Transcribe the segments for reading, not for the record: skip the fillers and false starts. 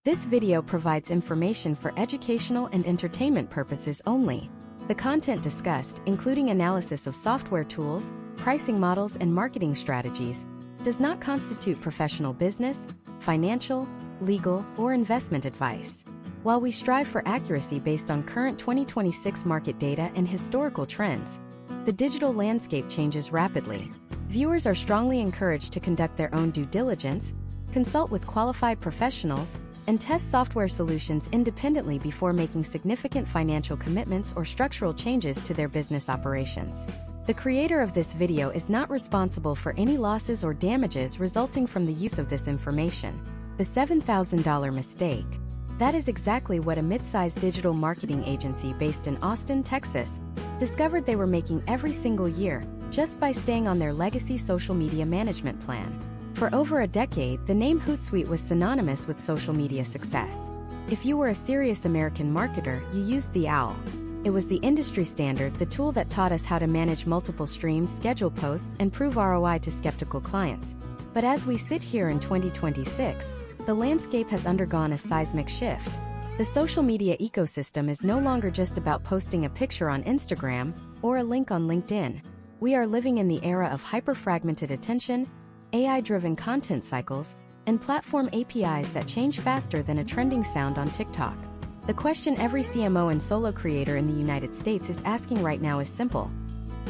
This video provides information for educational and entertainment purposes only. The content discussed, including analysis of software tools, pricing models, and marketing strategies, does not constitute professional business, financial, legal, or investment advice. While we strive for accuracy based on current 2026 market data and historical trends, the digital landscape changes rapidly. Viewers are strongly encouraged to conduct their own due diligence, consult with qualified professionals, and test software solutions independently before making significant financial commitments or structural changes to their business operations. The creator of this video is not responsible for any losses or damages resulting from the use of this information. The $7,000 mistake. That is exactly what a mid-sized digital marketing agency based in Austin, Texas, discovered they were making every single year just by staying on their legacy social media management plan. For over a decade, the name Hootsuite was synonymous with social media success. If you were a serious American marketer, you used the OWL. It was the industry standard, the tool that taught us how to manage multiple streams, schedule posts, and prove ROI to skeptical clients. But as we sit here in 2026, the landscape has undergone a seismic shift. The social media ecosystem is no longer just about posting a picture on Instagram or a link on LinkedIn. We are living in the era of hyper-fragmented attention, AI-driven content cycles, and platform APIs that change faster than a trending sound on TikTok. The question every CMO and solo creator in the United States is asking right now is simple.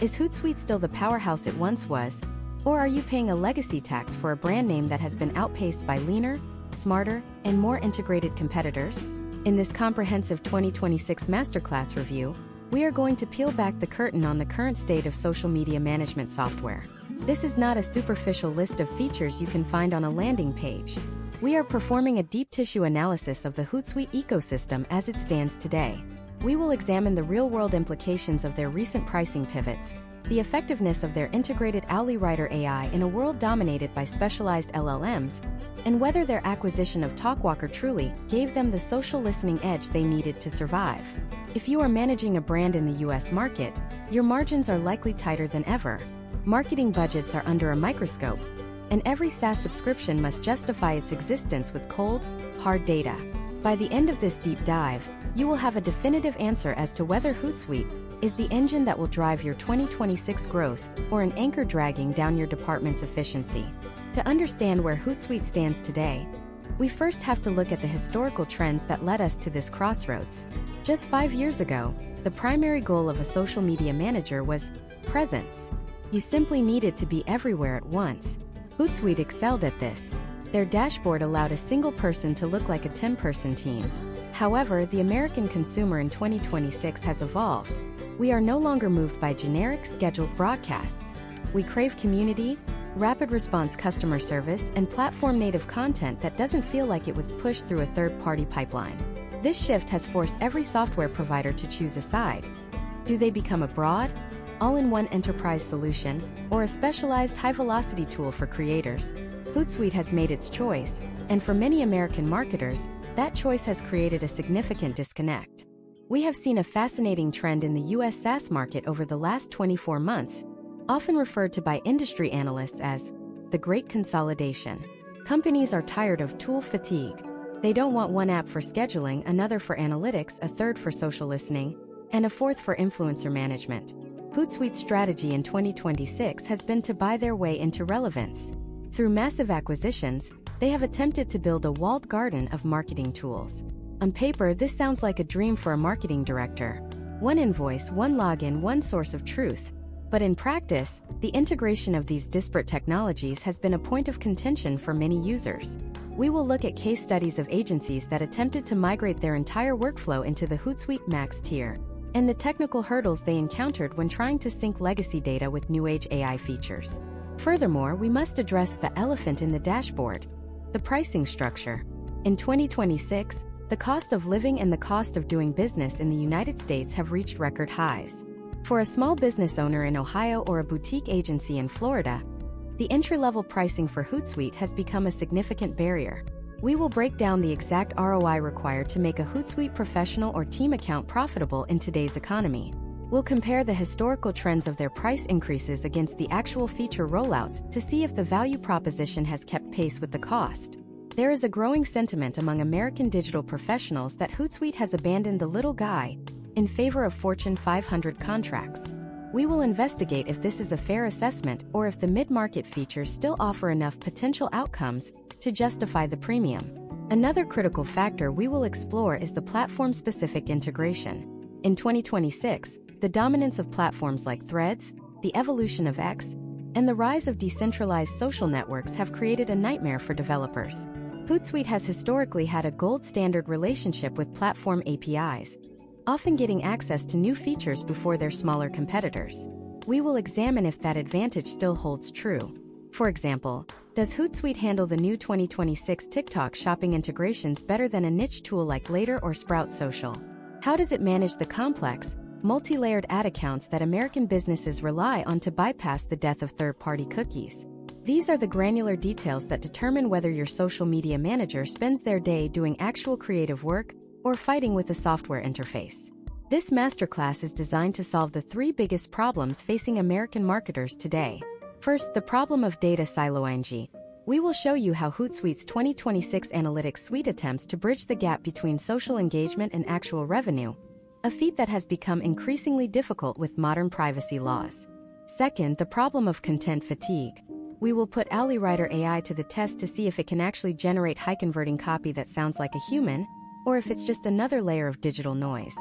Is Hootsuite still the powerhouse it once was, or are you paying a legacy tax for a brand name that has been outpaced by leaner, smarter, and more integrated competitors? In this comprehensive 2026 Masterclass review, we are going to peel back the curtain on the current state of social media management software. This is not a superficial list of features you can find on a landing page. We are performing a deep tissue analysis of the Hootsuite ecosystem as it stands today. We will examine the real-world implications of their recent pricing pivots, the effectiveness of their integrated OWL Writer AI in a world dominated by specialized LLMs, and whether their acquisition of Talkwalker truly gave them the social listening edge they needed to survive. If you are managing a brand in the US market, your margins are likely tighter than ever. Marketing budgets are under a microscope, and every SaaS subscription must justify its existence with cold, hard data. By the end of this deep dive, you will have a definitive answer as to whether Hootsuite is the engine that will drive your 2026 growth or an anchor dragging down your department's efficiency. To understand where Hootsuite stands today, we first have to look at the historical trends that led us to this crossroads. Just 5 years ago, the primary goal of a social media manager was presence. You simply needed to be everywhere at once. Hootsuite excelled at this. Their dashboard allowed a single person to look like a 10-person team. However, the American consumer in 2026 has evolved. We are no longer moved by generic, scheduled broadcasts. We crave community, rapid response customer service, and platform-native content that doesn't feel like it was pushed through a third-party pipeline. This shift has forced every software provider to choose a side. Do they become a broad, all-in-one enterprise solution, or a specialized high-velocity tool for creators? Hootsuite has made its choice, and for many American marketers, that choice has created a significant disconnect. We have seen a fascinating trend in the US SaaS market over the last 24 months, often referred to by industry analysts as the Great Consolidation. Companies are tired of tool fatigue. They don't want one app for scheduling, another for analytics, a third for social listening, and a fourth for influencer management. Hootsuite's strategy in 2026 has been to buy their way into relevance. Through massive acquisitions, they have attempted to build a walled garden of marketing tools. On paper, this sounds like a dream for a marketing director. One invoice, one login, one source of truth. But in practice, the integration of these disparate technologies has been a point of contention for many users. We will look at case studies of agencies that attempted to migrate their entire workflow into the Hootsuite Max tier, and the technical hurdles they encountered when trying to sync legacy data with new-age AI features. Furthermore, we must address the elephant in the dashboard, the pricing structure. In 2026, the cost of living and the cost of doing business in the United States have reached record highs. For a small business owner in Ohio or a boutique agency in Florida, the entry-level pricing for Hootsuite has become a significant barrier. We will break down the exact ROI required to make a Hootsuite professional or team account profitable in today's economy. We'll compare the historical trends of their price increases against the actual feature rollouts to see if the value proposition has kept pace with the cost. There is a growing sentiment among American digital professionals that Hootsuite has abandoned the little guy in favor of Fortune 500 contracts. We will investigate if this is a fair assessment or if the mid-market features still offer enough potential outcomes to justify the premium. Another critical factor we will explore is the platform-specific integration. In 2026, the dominance of platforms like Threads, the evolution of X, and the rise of decentralized social networks have created a nightmare for developers. Hootsuite has historically had a gold standard relationship with platform APIs, often getting access to new features before their smaller competitors. We will examine if that advantage still holds true. For example, does Hootsuite handle the new 2026 TikTok shopping integrations better than a niche tool like Later or Sprout Social? How does it manage the complex, multi-layered ad accounts that American businesses rely on to bypass the death of third-party cookies? These are the granular details that determine whether your social media manager spends their day doing actual creative work or fighting with a software interface. This masterclass is designed to solve the three biggest problems facing American marketers today. First, the problem of data siloing. We will show you how Hootsuite's 2026 Analytics Suite attempts to bridge the gap between social engagement and actual revenue, a feat that has become increasingly difficult with modern privacy laws. Second, the problem of content fatigue. We will put Writer AI to the test to see if it can actually generate high-converting copy that sounds like a human, or if it's just another layer of digital noise.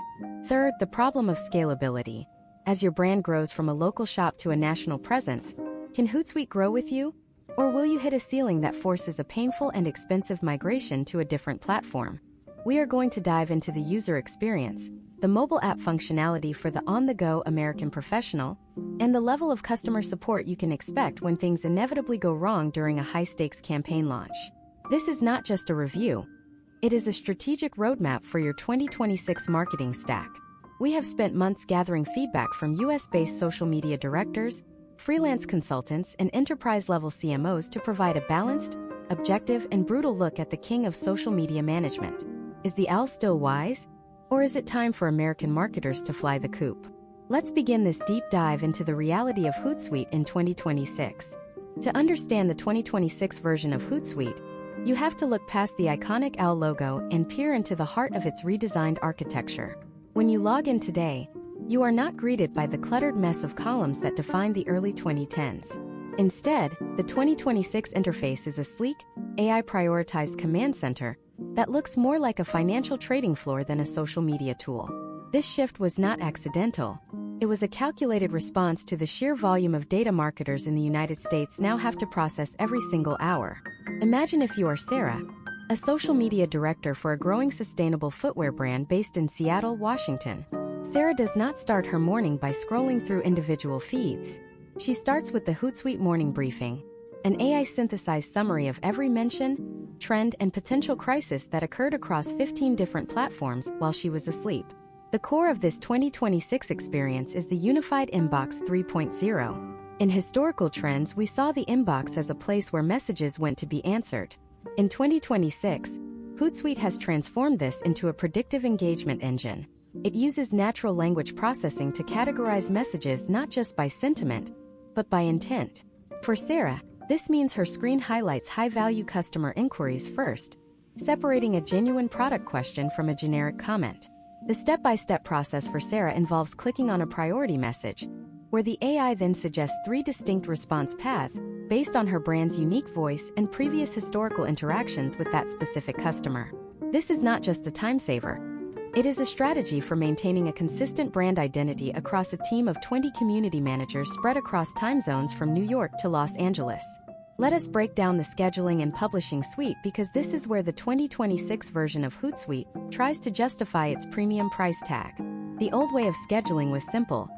Third, the problem of scalability. As your brand grows from a local shop to a national presence, can Hootsuite grow with you? Or will you hit a ceiling that forces a painful and expensive migration to a different platform? We are going to dive into the user experience, the mobile app functionality for the on-the-go American professional, and the level of customer support you can expect when things inevitably go wrong during a high-stakes campaign launch. This is not just a review. It is a strategic roadmap for your 2026 marketing stack. We have spent months gathering feedback from US-based social media directors, freelance consultants, and enterprise-level CMOs to provide a balanced, objective, and brutal look at the king of social media management. Is the owl still wise? Or is it time for American marketers to fly the coop? Let's begin this deep dive into the reality of Hootsuite in 2026. To understand the 2026 version of Hootsuite, you have to look past the iconic owl logo and peer into the heart of its redesigned architecture. When you log in today, you are not greeted by the cluttered mess of columns that defined the early 2010s. Instead, the 2026 interface is a sleek, AI-prioritized command center that looks more like a financial trading floor than a social media tool. This shift was not accidental. It was a calculated response to the sheer volume of data marketers in the United States now have to process every single hour. Imagine if you are Sarah, a social media director for a growing sustainable footwear brand based in Seattle, Washington. Sarah does not start her morning by scrolling through individual feeds. She starts with the Hootsuite Morning Briefing, an AI-synthesized summary of every mention, trend, and potential crisis that occurred across 15 different platforms while she was asleep. The core of this 2026 experience is the Unified Inbox 3.0. In historical trends, we saw the inbox as a place where messages went to be answered. In 2026, Hootsuite has transformed this into a predictive engagement engine. It uses natural language processing to categorize messages not just by sentiment, but by intent. For Sarah, this means her screen highlights high-value customer inquiries first, separating a genuine product question from a generic comment. The step-by-step process for Sarah involves clicking on a priority message, where the AI then suggests 3 distinct response paths based on her brand's unique voice and previous historical interactions with that specific customer. This is not just a time saver. It is a strategy for maintaining a consistent brand identity across a team of 20 community managers spread across time zones from New York to Los Angeles. Let us break down the scheduling and publishing suite because this is where the 2026 version of Hootsuite tries to justify its premium price tag. The old way of scheduling was simple.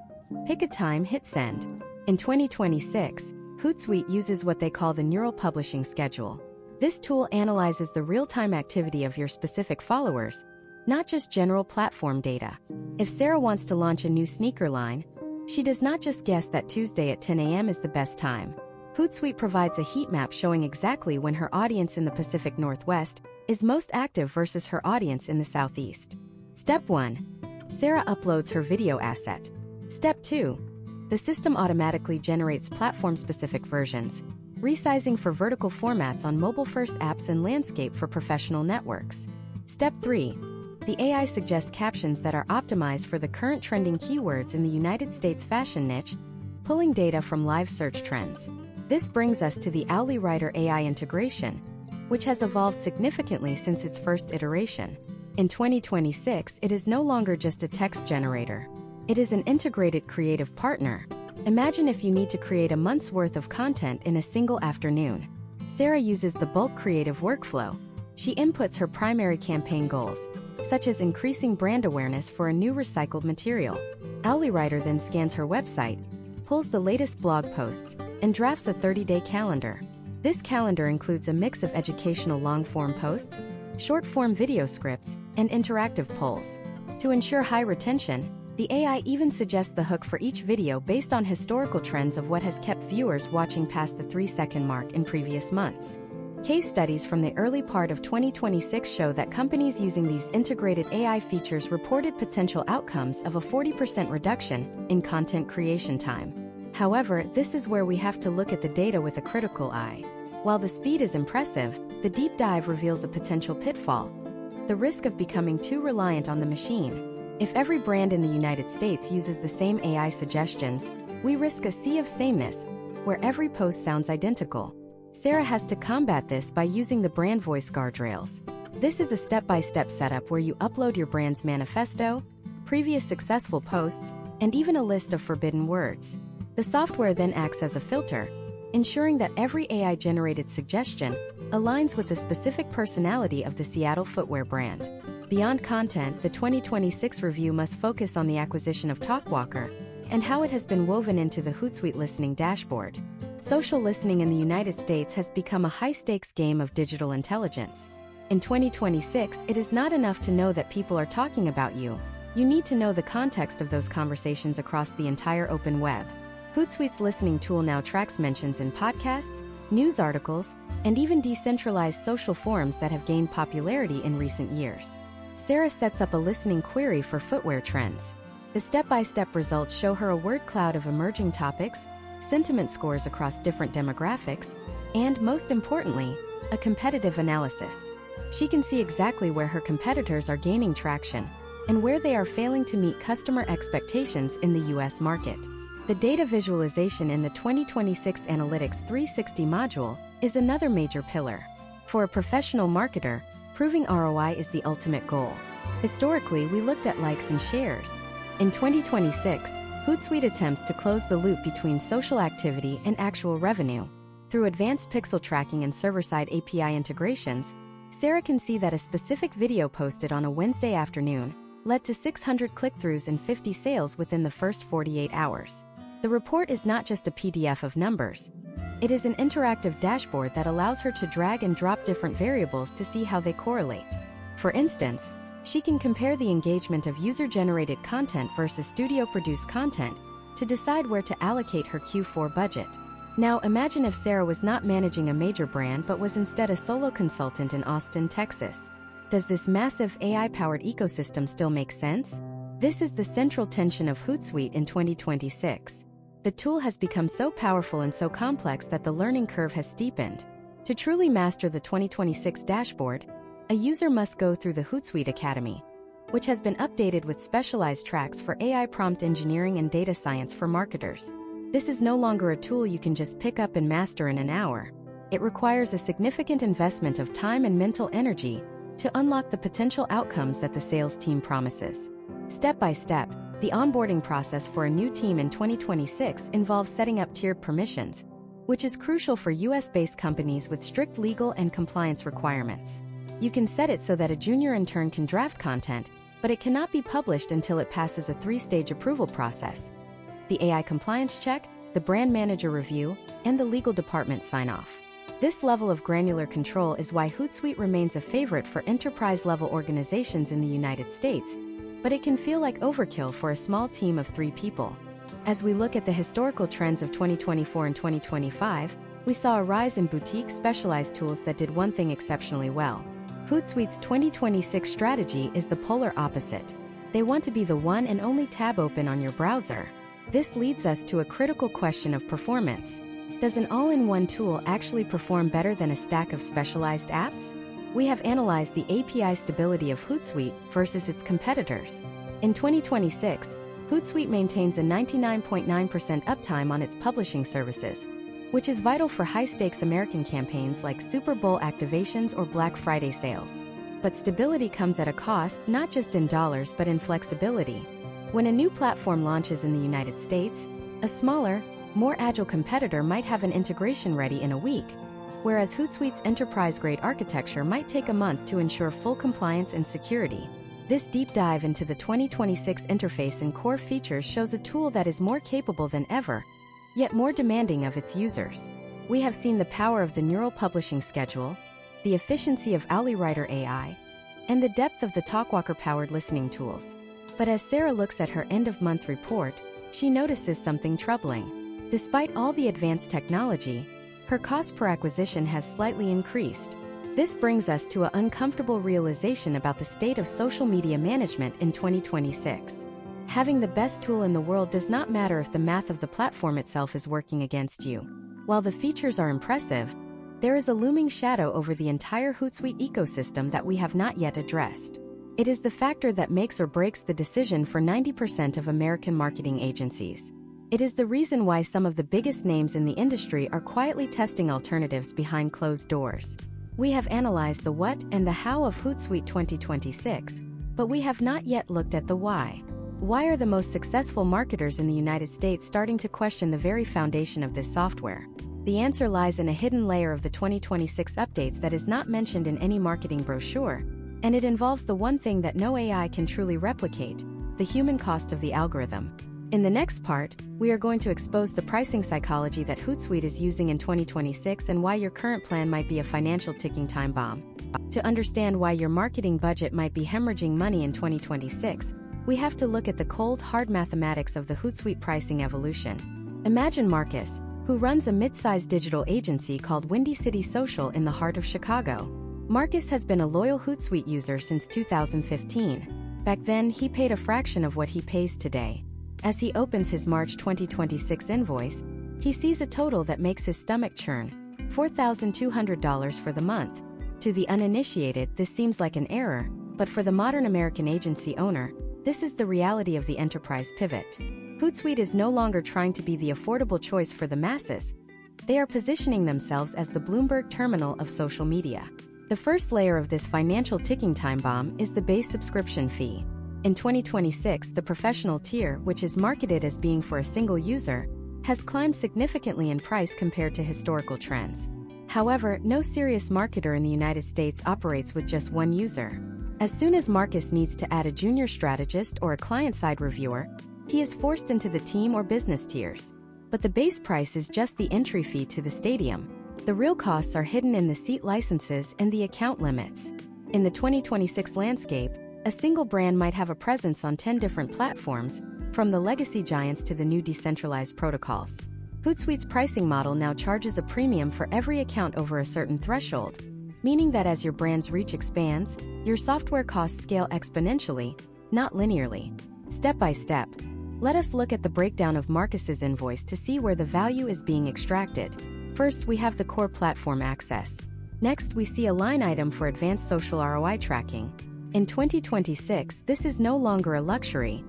Pick a time, hit send. In 2026, Hootsuite uses what they call the Neural Publishing Schedule. This tool analyzes the real-time activity of your specific followers, not just general platform data. If Sarah wants to launch a new sneaker line, she does not just guess that Tuesday at 10 a.m. is the best time. Hootsuite provides a heat map showing exactly when her audience in the Pacific Northwest is most active versus her audience in the Southeast. Step 1. Sarah uploads her video asset. Step 2. The system automatically generates platform-specific versions, Resizing for vertical formats on mobile-first apps and landscape for professional networks. Step 3. The AI suggests captions that are optimized for the current trending keywords in the United States fashion niche, pulling data from live search trends. This brings us to the Owly Writer AI integration, which has evolved significantly since its first iteration. In 2026, it is no longer just a text generator. It is an integrated creative partner. Imagine if you need to create a month's worth of content in a single afternoon. Sarah uses the bulk creative workflow. She inputs her primary campaign goals, such as increasing brand awareness for a new recycled material. Owly Writer then scans her website, pulls the latest blog posts, and drafts a 30-day calendar. This calendar includes a mix of educational long-form posts, short-form video scripts, and interactive polls. To ensure high retention, the AI even suggests the hook for each video based on historical trends of what has kept viewers watching past the 3-second mark in previous months. Case studies from the early part of 2026 show that companies using these integrated AI features reported potential outcomes of a 40% reduction in content creation time. However, this is where we have to look at the data with a critical eye. While the speed is impressive, the deep dive reveals a potential pitfall: the risk of becoming too reliant on the machine. If every brand in the United States uses the same AI suggestions, we risk a sea of sameness, where every post sounds identical. Sarah has to combat this by using the brand voice guardrails. This is a step-by-step setup where you upload your brand's manifesto, previous successful posts, and even a list of forbidden words. The software then acts as a filter, ensuring that every AI-generated suggestion aligns with the specific personality of the Seattle footwear brand. Beyond content, the 2026 review must focus on the acquisition of Talkwalker and how it has been woven into the Hootsuite listening dashboard. Social listening in the United States has become a high-stakes game of digital intelligence. In 2026, it is not enough to know that people are talking about you. You need to know the context of those conversations across the entire open web. Hootsuite's listening tool now tracks mentions in podcasts, news articles, and even decentralized social forums that have gained popularity in recent years. Sarah sets up a listening query for footwear trends. The step-by-step results show her a word cloud of emerging topics, sentiment scores across different demographics, and, most importantly, a competitive analysis. She can see exactly where her competitors are gaining traction and where they are failing to meet customer expectations in the US market. The data visualization in the 2026 Analytics 360 module is another major pillar. For a professional marketer, proving ROI is the ultimate goal. Historically, we looked at likes and shares. In 2026, Hootsuite attempts to close the loop between social activity and actual revenue. Through advanced pixel tracking and server-side API integrations, Sarah can see that a specific video posted on a Wednesday afternoon led to 600 click-throughs and 50 sales within the first 48 hours. The report is not just a PDF of numbers. It is an interactive dashboard that allows her to drag and drop different variables to see how they correlate. For instance, she can compare the engagement of user-generated content versus studio-produced content to decide where to allocate her Q4 budget. Now imagine if Sarah was not managing a major brand but was instead a solo consultant in Austin, Texas. Does this massive AI-powered ecosystem still make sense? This is the central tension of Hootsuite in 2026. The tool has become so powerful and so complex that the learning curve has steepened. To truly master the 2026 dashboard, a user must go through the Hootsuite Academy, which has been updated with specialized tracks for AI prompt engineering and data science for marketers. This is no longer a tool you can just pick up and master in an hour. It requires a significant investment of time and mental energy to unlock the potential outcomes that the sales team promises. Step by step, the onboarding process for a new team in 2026 involves setting up tiered permissions, which is crucial for US-based companies with strict legal and compliance requirements. You can set it so that a junior intern can draft content, but it cannot be published until it passes a 3-stage approval process: the AI compliance check, the brand manager review, and the legal department sign-off. This level of granular control is why Hootsuite remains a favorite for enterprise-level organizations in the United States, but it can feel like overkill for a small team of 3 people. As we look at the historical trends of 2024 and 2025, we saw a rise in boutique specialized tools that did one thing exceptionally well. Hootsuite's 2026 strategy is the polar opposite. They want to be the one and only tab open on your browser. This leads us to a critical question of performance. Does an all-in-one tool actually perform better than a stack of specialized apps? We have analyzed the API stability of Hootsuite versus its competitors. In 2026, Hootsuite maintains a 99.9% uptime on its publishing services, which is vital for high-stakes American campaigns like Super Bowl activations or Black Friday sales. But stability comes at a cost, not just in dollars but in flexibility. When a new platform launches in the United States, a smaller, more agile competitor might have an integration ready in a week, whereas Hootsuite's enterprise-grade architecture might take a month to ensure full compliance and security. This deep dive into the 2026 interface and core features shows a tool that is more capable than ever, yet more demanding of its users. We have seen the power of the neural publishing schedule, the efficiency of OwlieWriter AI, and the depth of the TalkWalker-powered listening tools. But as Sarah looks at her end-of-month report, she notices something troubling. Despite all the advanced technology, her cost per acquisition has slightly increased. This brings us to an uncomfortable realization about the state of social media management in 2026. Having the best tool in the world does not matter if the math of the platform itself is working against you. While the features are impressive, there is a looming shadow over the entire Hootsuite ecosystem that we have not yet addressed. It is the factor that makes or breaks the decision for 90% of American marketing agencies. It is the reason why some of the biggest names in the industry are quietly testing alternatives behind closed doors. We have analyzed the what and the how of Hootsuite 2026, but we have not yet looked at the why. Why are the most successful marketers in the United States starting to question the very foundation of this software? The answer lies in a hidden layer of the 2026 updates that is not mentioned in any marketing brochure, and it involves the one thing that no AI can truly replicate: the human cost of the algorithm. In the next part, we are going to expose the pricing psychology that Hootsuite is using in 2026 and why your current plan might be a financial ticking time bomb. To understand why your marketing budget might be hemorrhaging money in 2026, we have to look at the cold, hard mathematics of the Hootsuite pricing evolution. Imagine Marcus, who runs a mid-sized digital agency called Windy City Social in the heart of Chicago. Marcus has been a loyal Hootsuite user since 2015. Back then, he paid a fraction of what he pays today. As he opens his March 2026 invoice, he sees a total that makes his stomach churn: $4,200 for the month. To the uninitiated, this seems like an error, but for the modern American agency owner, this is the reality of the enterprise pivot. Hootsuite is no longer trying to be the affordable choice for the masses. They are positioning themselves as the Bloomberg terminal of social media. The first layer of this financial ticking time bomb is the base subscription fee. In 2026, the professional tier, which is marketed as being for a single user, has climbed significantly in price compared to historical trends. However, no serious marketer in the United States operates with just one user. As soon as Marcus needs to add a junior strategist or a client-side reviewer, he is forced into the team or business tiers. But the base price is just the entry fee to the stadium. The real costs are hidden in the seat licenses and the account limits. In the 2026 landscape, a single brand might have a presence on 10 different platforms, from the legacy giants to the new decentralized protocols. Hootsuite's pricing model now charges a premium for every account over a certain threshold, meaning that as your brand's reach expands, your software costs scale exponentially, not linearly. Step by step, let us look at the breakdown of Marcus's invoice to see where the value is being extracted. First, we have the core platform access. Next, we see a line item for advanced social ROI tracking. In 2026, this is no longer a luxury.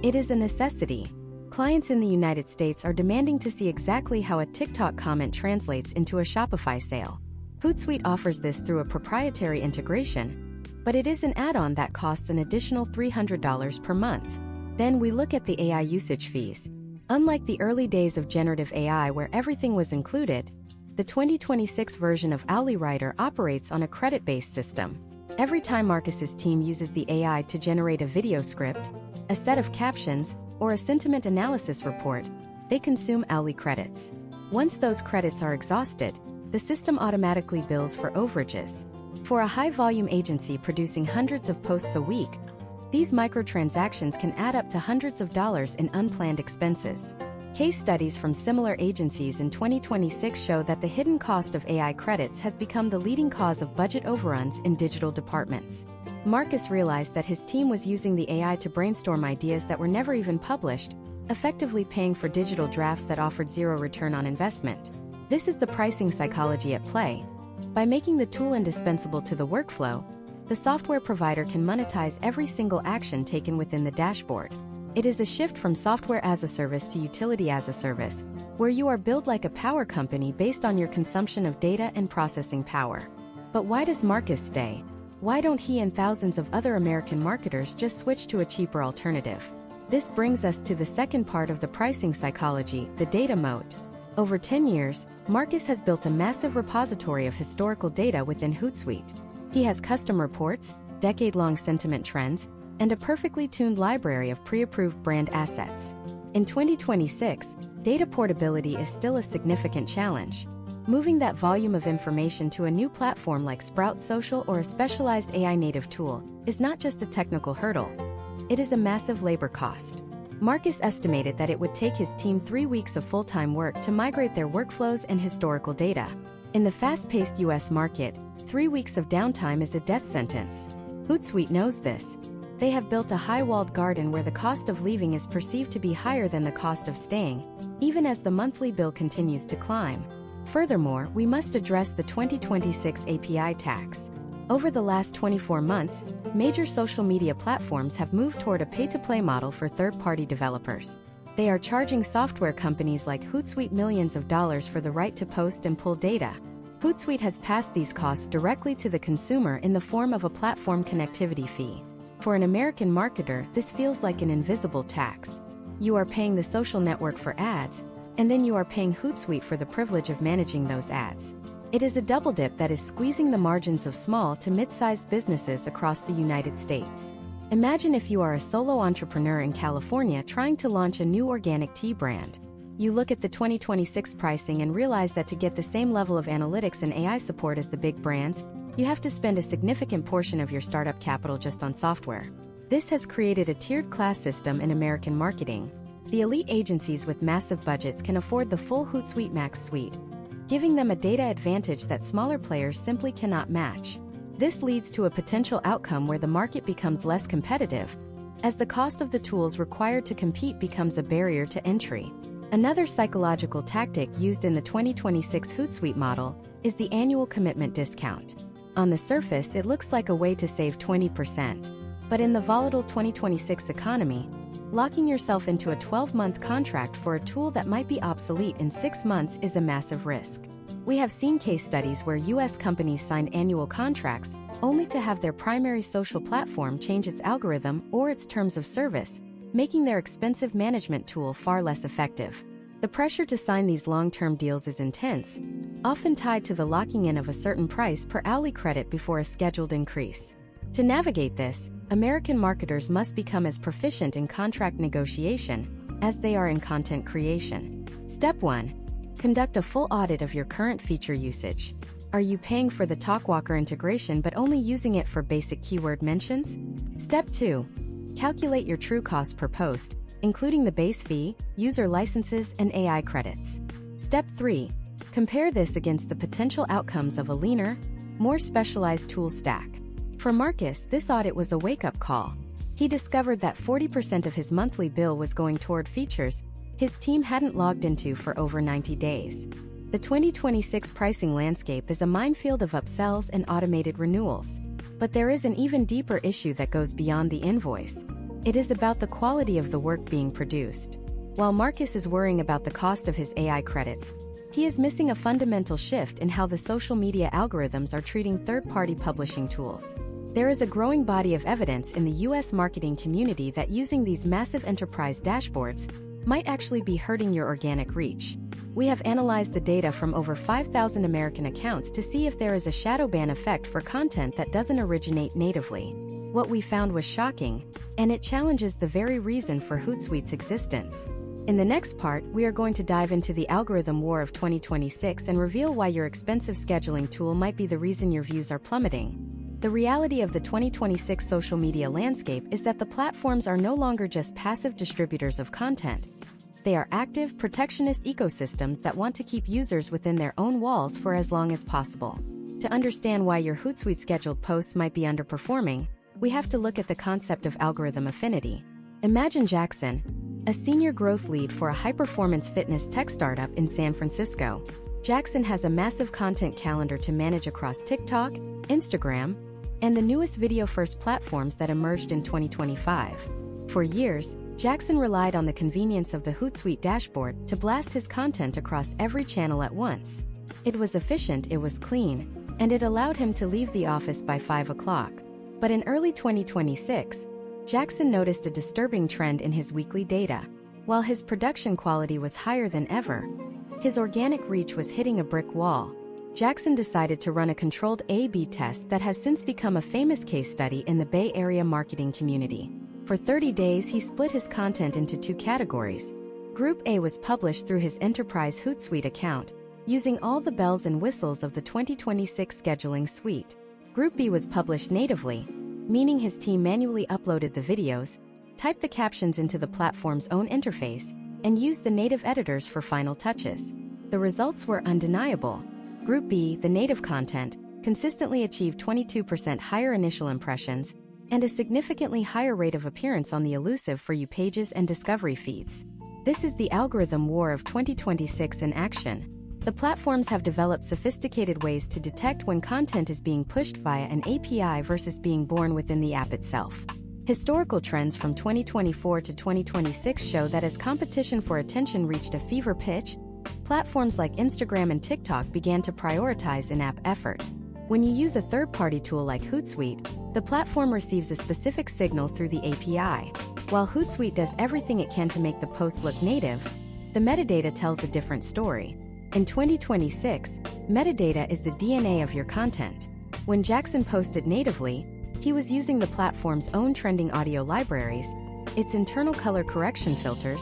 It is a necessity. Clients in the United States are demanding to see exactly how a TikTok comment translates into a Shopify sale. Hootsuite offers this through a proprietary integration, but it is an add-on that costs an additional $300 per month. Then we look at the AI usage fees. Unlike the early days of generative AI where everything was included, the 2026 version of OwlieWriter operates on a credit-based system. Every time Marcus's team uses the AI to generate a video script, a set of captions, or a sentiment analysis report, they consume Owlie credits. Once those credits are exhausted, the system automatically bills for overages. For a high-volume agency producing hundreds of posts a week, these microtransactions can add up to hundreds of dollars in unplanned expenses. Case studies from similar agencies in 2026 show that the hidden cost of AI credits has become the leading cause of budget overruns in digital departments. Marcus realized that his team was using the AI to brainstorm ideas that were never even published, effectively paying for digital drafts that offered zero return on investment. This is the pricing psychology at play. By making the tool indispensable to the workflow, the software provider can monetize every single action taken within the dashboard. It is a shift from software as a service to utility as a service, where you are billed like a power company based on your consumption of data and processing power. But why does Marcus stay? Why don't he and thousands of other American marketers just switch to a cheaper alternative? This brings us to the second part of the pricing psychology, the data moat. Over 10 years, Marcus has built a massive repository of historical data within Hootsuite. He has custom reports, decade-long sentiment trends, and a perfectly tuned library of pre-approved brand assets. In 2026, data portability is still a significant challenge. Moving that volume of information to a new platform like Sprout Social or a specialized AI-native tool is not just a technical hurdle. It is a massive labor cost. Marcus estimated that it would take his team 3 weeks of full-time work to migrate their workflows and historical data. In the fast-paced US market, 3 weeks of downtime is a death sentence. Hootsuite knows this. They have built a high-walled garden where the cost of leaving is perceived to be higher than the cost of staying, even as the monthly bill continues to climb. Furthermore, we must address the 2026 API tax. Over the last 24 months, major social media platforms have moved toward a pay-to-play model for third-party developers. They are charging software companies like Hootsuite millions of dollars for the right to post and pull data. Hootsuite has passed these costs directly to the consumer in the form of a platform connectivity fee. For an American marketer, this feels like an invisible tax. You are paying the social network for ads, and then you are paying Hootsuite for the privilege of managing those ads. It is a double dip that is squeezing the margins of small to mid-sized businesses across the United States. Imagine if you are a solo entrepreneur in California trying to launch a new organic tea brand. You look at the 2026 pricing and realize that to get the same level of analytics and AI support as the big brands, you have to spend a significant portion of your startup capital just on software. This has created a tiered class system in American marketing. The elite agencies with massive budgets can afford the full Hootsuite Max suite, giving them a data advantage that smaller players simply cannot match. This leads to a potential outcome where the market becomes less competitive, as the cost of the tools required to compete becomes a barrier to entry. Another psychological tactic used in the 2026 Hootsuite model is the annual commitment discount. On the surface, it looks like a way to save 20%. But in the volatile 2026 economy, locking yourself into a 12-month contract for a tool that might be obsolete in 6 months is a massive risk. We have seen case studies where US companies signed annual contracts only to have their primary social platform change its algorithm or its terms of service, making their expensive management tool far less effective. The pressure to sign these long-term deals is intense, often tied to the locking in of a certain price per hourly credit before a scheduled increase. To navigate this, American marketers must become as proficient in contract negotiation as they are in content creation. Step 1. Conduct a full audit of your current feature usage. Are you paying for the TalkWalker integration but only using it for basic keyword mentions? Step 2. Calculate your true cost per post, including the base fee, user licenses, and AI credits. Step 3. Compare this against the potential outcomes of a leaner, more specialized tool stack. For Marcus, this audit was a wake-up call. He discovered that 40% of his monthly bill was going toward features his team hadn't logged into for over 90 days. The 2026 pricing landscape is a minefield of upsells and automated renewals. But there is an even deeper issue that goes beyond the invoice. It is about the quality of the work being produced. While Marcus is worrying about the cost of his AI credits, he is missing a fundamental shift in how the social media algorithms are treating third-party publishing tools. There is a growing body of evidence in the US marketing community that using these massive enterprise dashboards might actually be hurting your organic reach. We have analyzed the data from over 5,000 American accounts to see if there is a shadow ban effect for content that doesn't originate natively. What we found was shocking, and it challenges the very reason for Hootsuite's existence. In the next part, we are going to dive into the algorithm war of 2026 and reveal why your expensive scheduling tool might be the reason your views are plummeting. The reality of the 2026 social media landscape is that the platforms are no longer just passive distributors of content. They are active, protectionist ecosystems that want to keep users within their own walls for as long as possible. To understand why your Hootsuite scheduled posts might be underperforming, we have to look at the concept of algorithm affinity. Imagine Jackson, a senior growth lead for a high-performance fitness tech startup in San Francisco. Jackson has a massive content calendar to manage across TikTok, Instagram, and the newest video-first platforms that emerged in 2025. For years, Jackson relied on the convenience of the Hootsuite dashboard to blast his content across every channel at once. It was efficient, it was clean, and it allowed him to leave the office by 5 o'clock. But in early 2026, Jackson noticed a disturbing trend in his weekly data. While his production quality was higher than ever, his organic reach was hitting a brick wall. Jackson decided to run a controlled A/B test that has since become a famous case study in the Bay Area marketing community. For 30 days, he split his content into two categories. Group A was published through his enterprise Hootsuite account, using all the bells and whistles of the 2026 scheduling suite. Group B was published natively, meaning his team manually uploaded the videos, typed the captions into the platform's own interface, and used the native editors for final touches. The results were undeniable. Group B, the native content, consistently achieved 22% higher initial impressions and a significantly higher rate of appearance on the elusive For You pages and discovery feeds. This is the algorithm war of 2026 in action. The platforms have developed sophisticated ways to detect when content is being pushed via an API versus being born within the app itself. Historical trends from 2024 to 2026 show that as competition for attention reached a fever pitch, platforms like Instagram and TikTok began to prioritize in-app effort. When you use a third-party tool like Hootsuite, the platform receives a specific signal through the API. While Hootsuite does everything it can to make the post look native, the metadata tells a different story. In 2026, metadata is the DNA of your content. When Jackson posted natively, he was using the platform's own trending audio libraries, its internal color correction filters,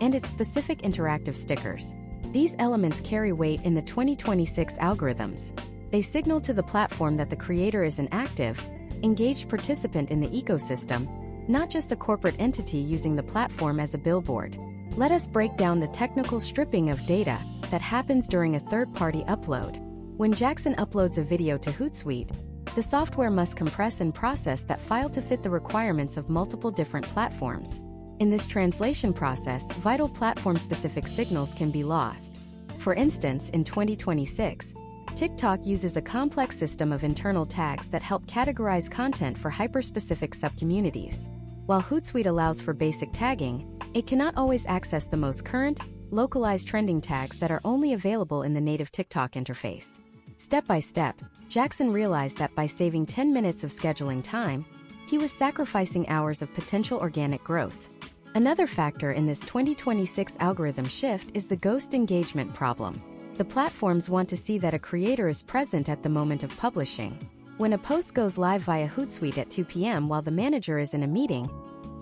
and its specific interactive stickers. These elements carry weight in the 2026 algorithms. They signal to the platform that the creator is an active, engaged participant in the ecosystem, not just a corporate entity using the platform as a billboard. Let us break down the technical stripping of data that happens during a third-party upload. When Jackson uploads a video to Hootsuite, the software must compress and process that file to fit the requirements of multiple different platforms. In this translation process, vital platform-specific signals can be lost. For instance, in 2026, TikTok uses a complex system of internal tags that help categorize content for hyper-specific subcommunities. While Hootsuite allows for basic tagging, it cannot always access the most current, localized trending tags that are only available in the native TikTok interface. Step by step, Jackson realized that by saving 10 minutes of scheduling time, he was sacrificing hours of potential organic growth. Another factor in this 2026 algorithm shift is the ghost engagement problem. The platforms want to see that a creator is present at the moment of publishing. When a post goes live via Hootsuite at 2 p.m. while the manager is in a meeting,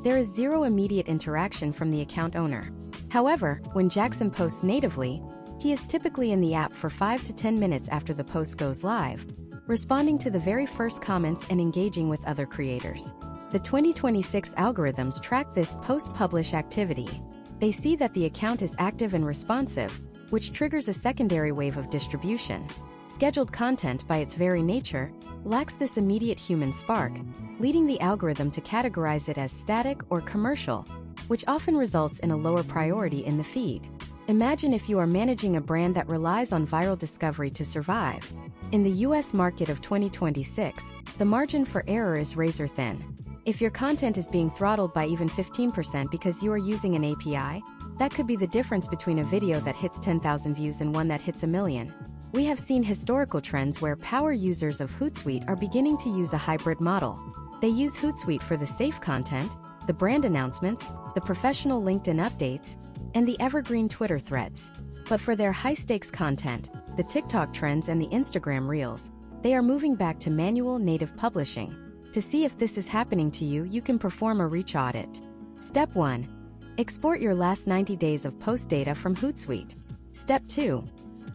there is zero immediate interaction from the account owner. However, when Jackson posts natively, he is typically in the app for 5 to 10 minutes after the post goes live, responding to the very first comments and engaging with other creators. The 2026 algorithms track this post-publish activity. They see that the account is active and responsive, which triggers a secondary wave of distribution. Scheduled content, by its very nature, lacks this immediate human spark, leading the algorithm to categorize it as static or commercial, which often results in a lower priority in the feed. Imagine if you are managing a brand that relies on viral discovery to survive. In the US market of 2026, the margin for error is razor thin. If your content is being throttled by even 15% because you are using an API, that could be the difference between a video that hits 10,000 views and one that hits 1 million. We have seen historical trends where power users of Hootsuite are beginning to use a hybrid model. They use Hootsuite for the safe content, the brand announcements, the professional LinkedIn updates, and the evergreen Twitter threads. But for their high-stakes content, the TikTok trends and the Instagram Reels, they are moving back to manual native publishing. To see if this is happening to you, you can perform a reach audit. Step 1. Export your last 90 days of post data from Hootsuite. Step 2.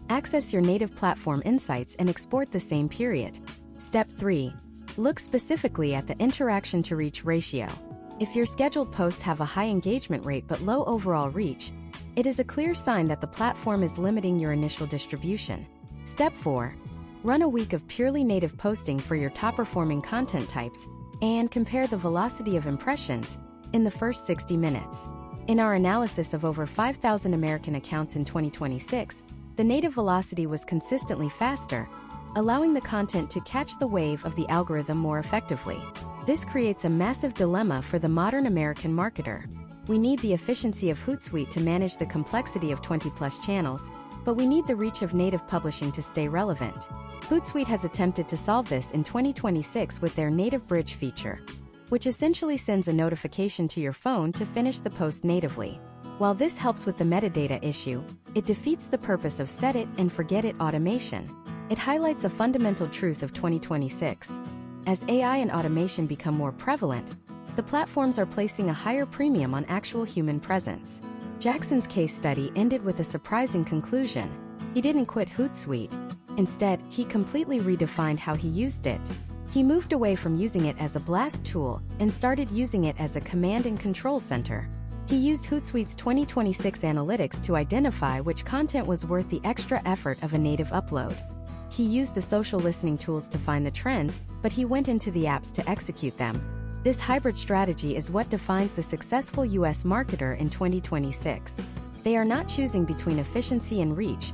Access your native platform insights and export the same period. Step 3. Look specifically at the interaction-to-reach ratio. If your scheduled posts have a high engagement rate but low overall reach, it is a clear sign that the platform is limiting your initial distribution. Step 4. Run a week of purely native posting for your top-performing content types and compare the velocity of impressions in the first 60 minutes. In our analysis of over 5,000 American accounts in 2026, the the native velocity was consistently faster, allowing the content to catch the wave of the algorithm more effectively. This creates a massive dilemma for the modern American marketer. We need the efficiency of Hootsuite to manage the complexity of 20-plus channels, but we need the reach of native publishing to stay relevant. Hootsuite has attempted to solve this in 2026 with their native bridge feature, which essentially sends a notification to your phone to finish the post natively. While this helps with the metadata issue, it defeats the purpose of set it and forget it automation. It highlights a fundamental truth of 2026. As AI and automation become more prevalent, the platforms are placing a higher premium on actual human presence. Jackson's case study ended with a surprising conclusion. He didn't quit Hootsuite. Instead, he completely redefined how he used it. He moved away from using it as a blast tool and started using it as a command and control center. He used Hootsuite's 2026 analytics to identify which content was worth the extra effort of a native upload. He used the social listening tools to find the trends, but he went into the apps to execute them. This hybrid strategy is what defines the successful US marketer in 2026. They are not choosing between efficiency and reach.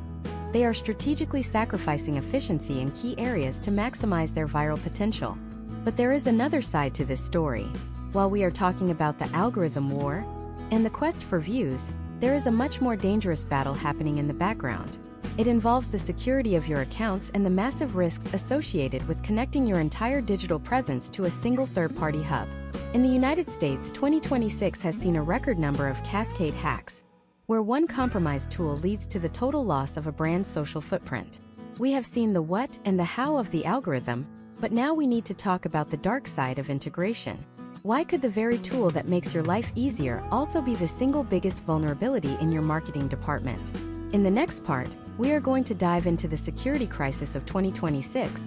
They are strategically sacrificing efficiency in key areas to maximize their viral potential. But there is another side to this story. While we are talking about the algorithm war and the quest for views, there is a much more dangerous battle happening in the background. It involves the security of your accounts and the massive risks associated with connecting your entire digital presence to a single third-party hub. In the United States, 2026 has seen a record number of cascade hacks, where one compromised tool leads to the total loss of a brand's social footprint. We have seen the what and the how of the algorithm, but now we need to talk about the dark side of integration. Why could the very tool that makes your life easier also be the single biggest vulnerability in your marketing department? In the next part, we are going to dive into the security crisis of 2026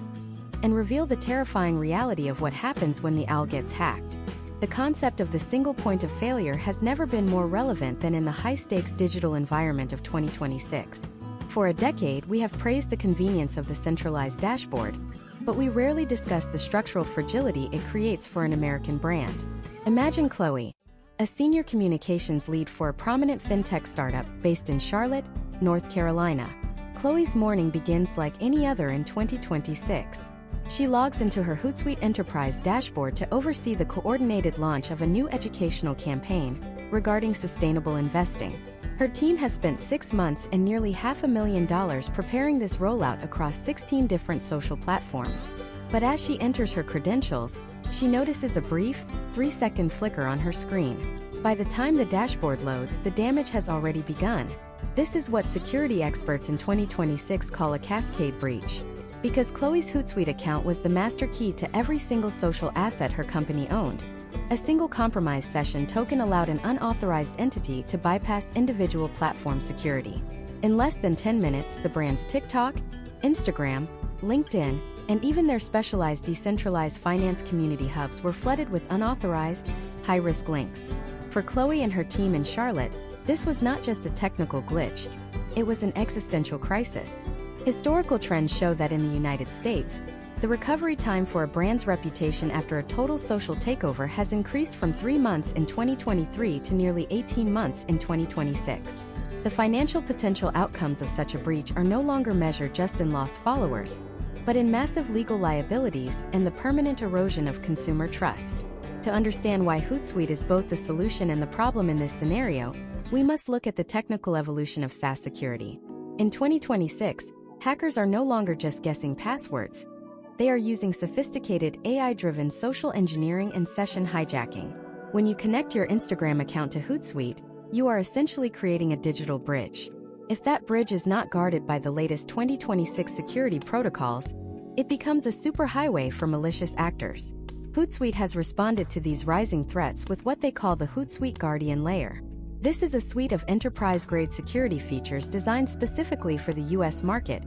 and reveal the terrifying reality of what happens when the AL gets hacked. The concept of the single point of failure has never been more relevant than in the high-stakes digital environment of 2026. For a decade, we have praised the convenience of the centralized dashboard, but we rarely discuss the structural fragility it creates for an American brand. Imagine Chloe, a senior communications lead for a prominent fintech startup based in Charlotte, North Carolina. Chloe's morning begins like any other in 2026. She logs into her Hootsuite Enterprise dashboard to oversee the coordinated launch of a new educational campaign regarding sustainable investing. Her team has spent 6 months and nearly $500,000 preparing this rollout across 16 different social platforms. But as she enters her credentials, she notices a brief, 3-second flicker on her screen. By the time the dashboard loads, the damage has already begun. This is what security experts in 2026 call a cascade breach. Because Chloe's Hootsuite account was the master key to every single social asset her company owned, a single compromise session token allowed an unauthorized entity to bypass individual platform security. In less than 10 minutes, the brand's TikTok, Instagram, LinkedIn, and even their specialized decentralized finance community hubs were flooded with unauthorized, high-risk links. For Chloe and her team in Charlotte, this was not just a technical glitch, it was an existential crisis. Historical trends show that in the United States, the recovery time for a brand's reputation after a total social takeover has increased from 3 months in 2023 to nearly 18 months in 2026. The financial potential outcomes of such a breach are no longer measured just in lost followers, but in massive legal liabilities and the permanent erosion of consumer trust. To understand why Hootsuite is both the solution and the problem in this scenario, we must look at the technical evolution of SaaS security. In 2026, hackers are no longer just guessing passwords. They are using sophisticated AI-driven social engineering and session hijacking. When you connect your Instagram account to Hootsuite, you are essentially creating a digital bridge. If that bridge is not guarded by the latest 2026 security protocols, it becomes a superhighway for malicious actors. Hootsuite has responded to these rising threats with what they call the Hootsuite Guardian Layer. This is a suite of enterprise-grade security features designed specifically for the US market,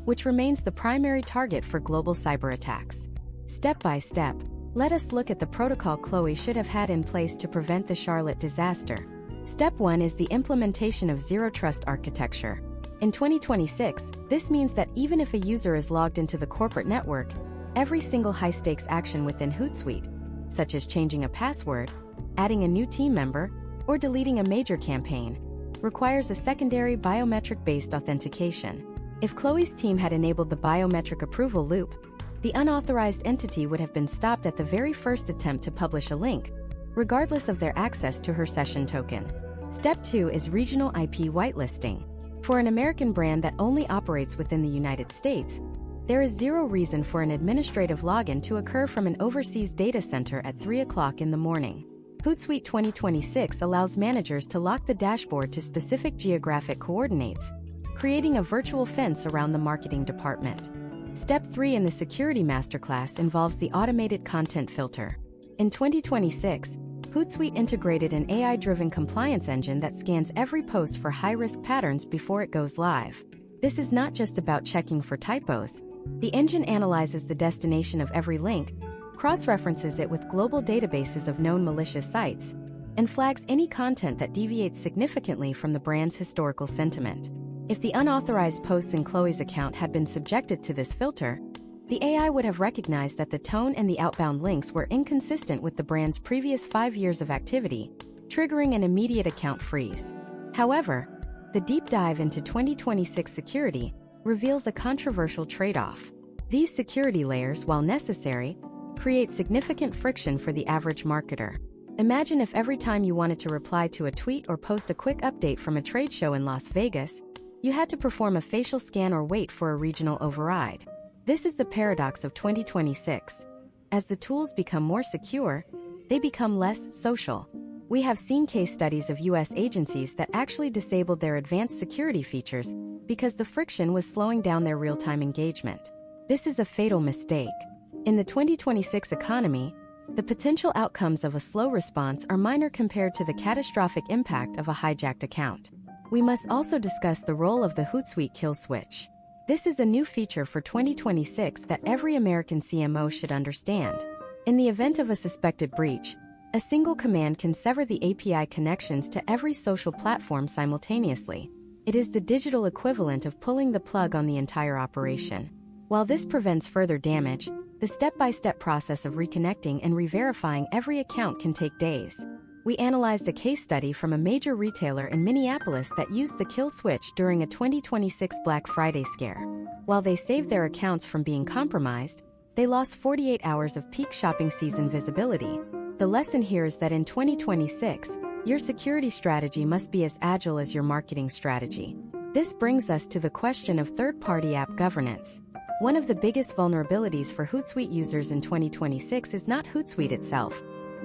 which remains the primary target for global cyber attacks. Step by step, let us look at the protocol Chloe should have had in place to prevent the Charlotte disaster. Step 1 is the implementation of Zero Trust architecture. In 2026, this means that even if a user is logged into the corporate network, every single high-stakes action within Hootsuite, such as changing a password, adding a new team member, or deleting a major campaign, requires a secondary biometric-based authentication. If Chloe's team had enabled the biometric approval loop, the unauthorized entity would have been stopped at the very first attempt to publish a link, regardless of their access to her session token. Step 2 is regional IP whitelisting. For an American brand that only operates within the United States, there is zero reason for an administrative login to occur from an overseas data center at 3 o'clock in the morning. Hootsuite 2026 allows managers to lock the dashboard to specific geographic coordinates, creating a virtual fence around the marketing department. Step 3 in the security masterclass involves the automated content filter. In 2026, Hootsuite integrated an AI-driven compliance engine that scans every post for high-risk patterns before it goes live. This is not just about checking for typos. The engine analyzes the destination of every link, cross-references it with global databases of known malicious sites, and flags any content that deviates significantly from the brand's historical sentiment. If the unauthorized posts in Chloe's account had been subjected to this filter, the AI would have recognized that the tone and the outbound links were inconsistent with the brand's previous 5 years of activity, triggering an immediate account freeze. However, the deep dive into 2026 security reveals a controversial trade-off. These security layers, while necessary, create significant friction for the average marketer. Imagine if every time you wanted to reply to a tweet or post a quick update from a trade show in Las Vegas, you had to perform a facial scan or wait for a regional override. This is the paradox of 2026. As the tools become more secure, they become less social. We have seen case studies of US agencies that actually disabled their advanced security features because the friction was slowing down their real-time engagement. This is a fatal mistake. In the 2026 economy, the potential outcomes of a slow response are minor compared to the catastrophic impact of a hijacked account. We must also discuss the role of the Hootsuite kill switch. This is a new feature for 2026 that every American CMO should understand. In the event of a suspected breach, a single command can sever the API connections to every social platform simultaneously. It is the digital equivalent of pulling the plug on the entire operation. While this prevents further damage, the step-by-step process of reconnecting and re-verifying every account can take days. We analyzed a case study from a major retailer in Minneapolis that used the kill switch during a 2026 Black Friday scare. While they saved their accounts from being compromised, they lost 48 hours of peak shopping season visibility. The lesson here is that in 2026, your security strategy must be as agile as your marketing strategy. This brings us to the question of third-party app governance. One of the biggest vulnerabilities for Hootsuite users in 2026 is not Hootsuite itself,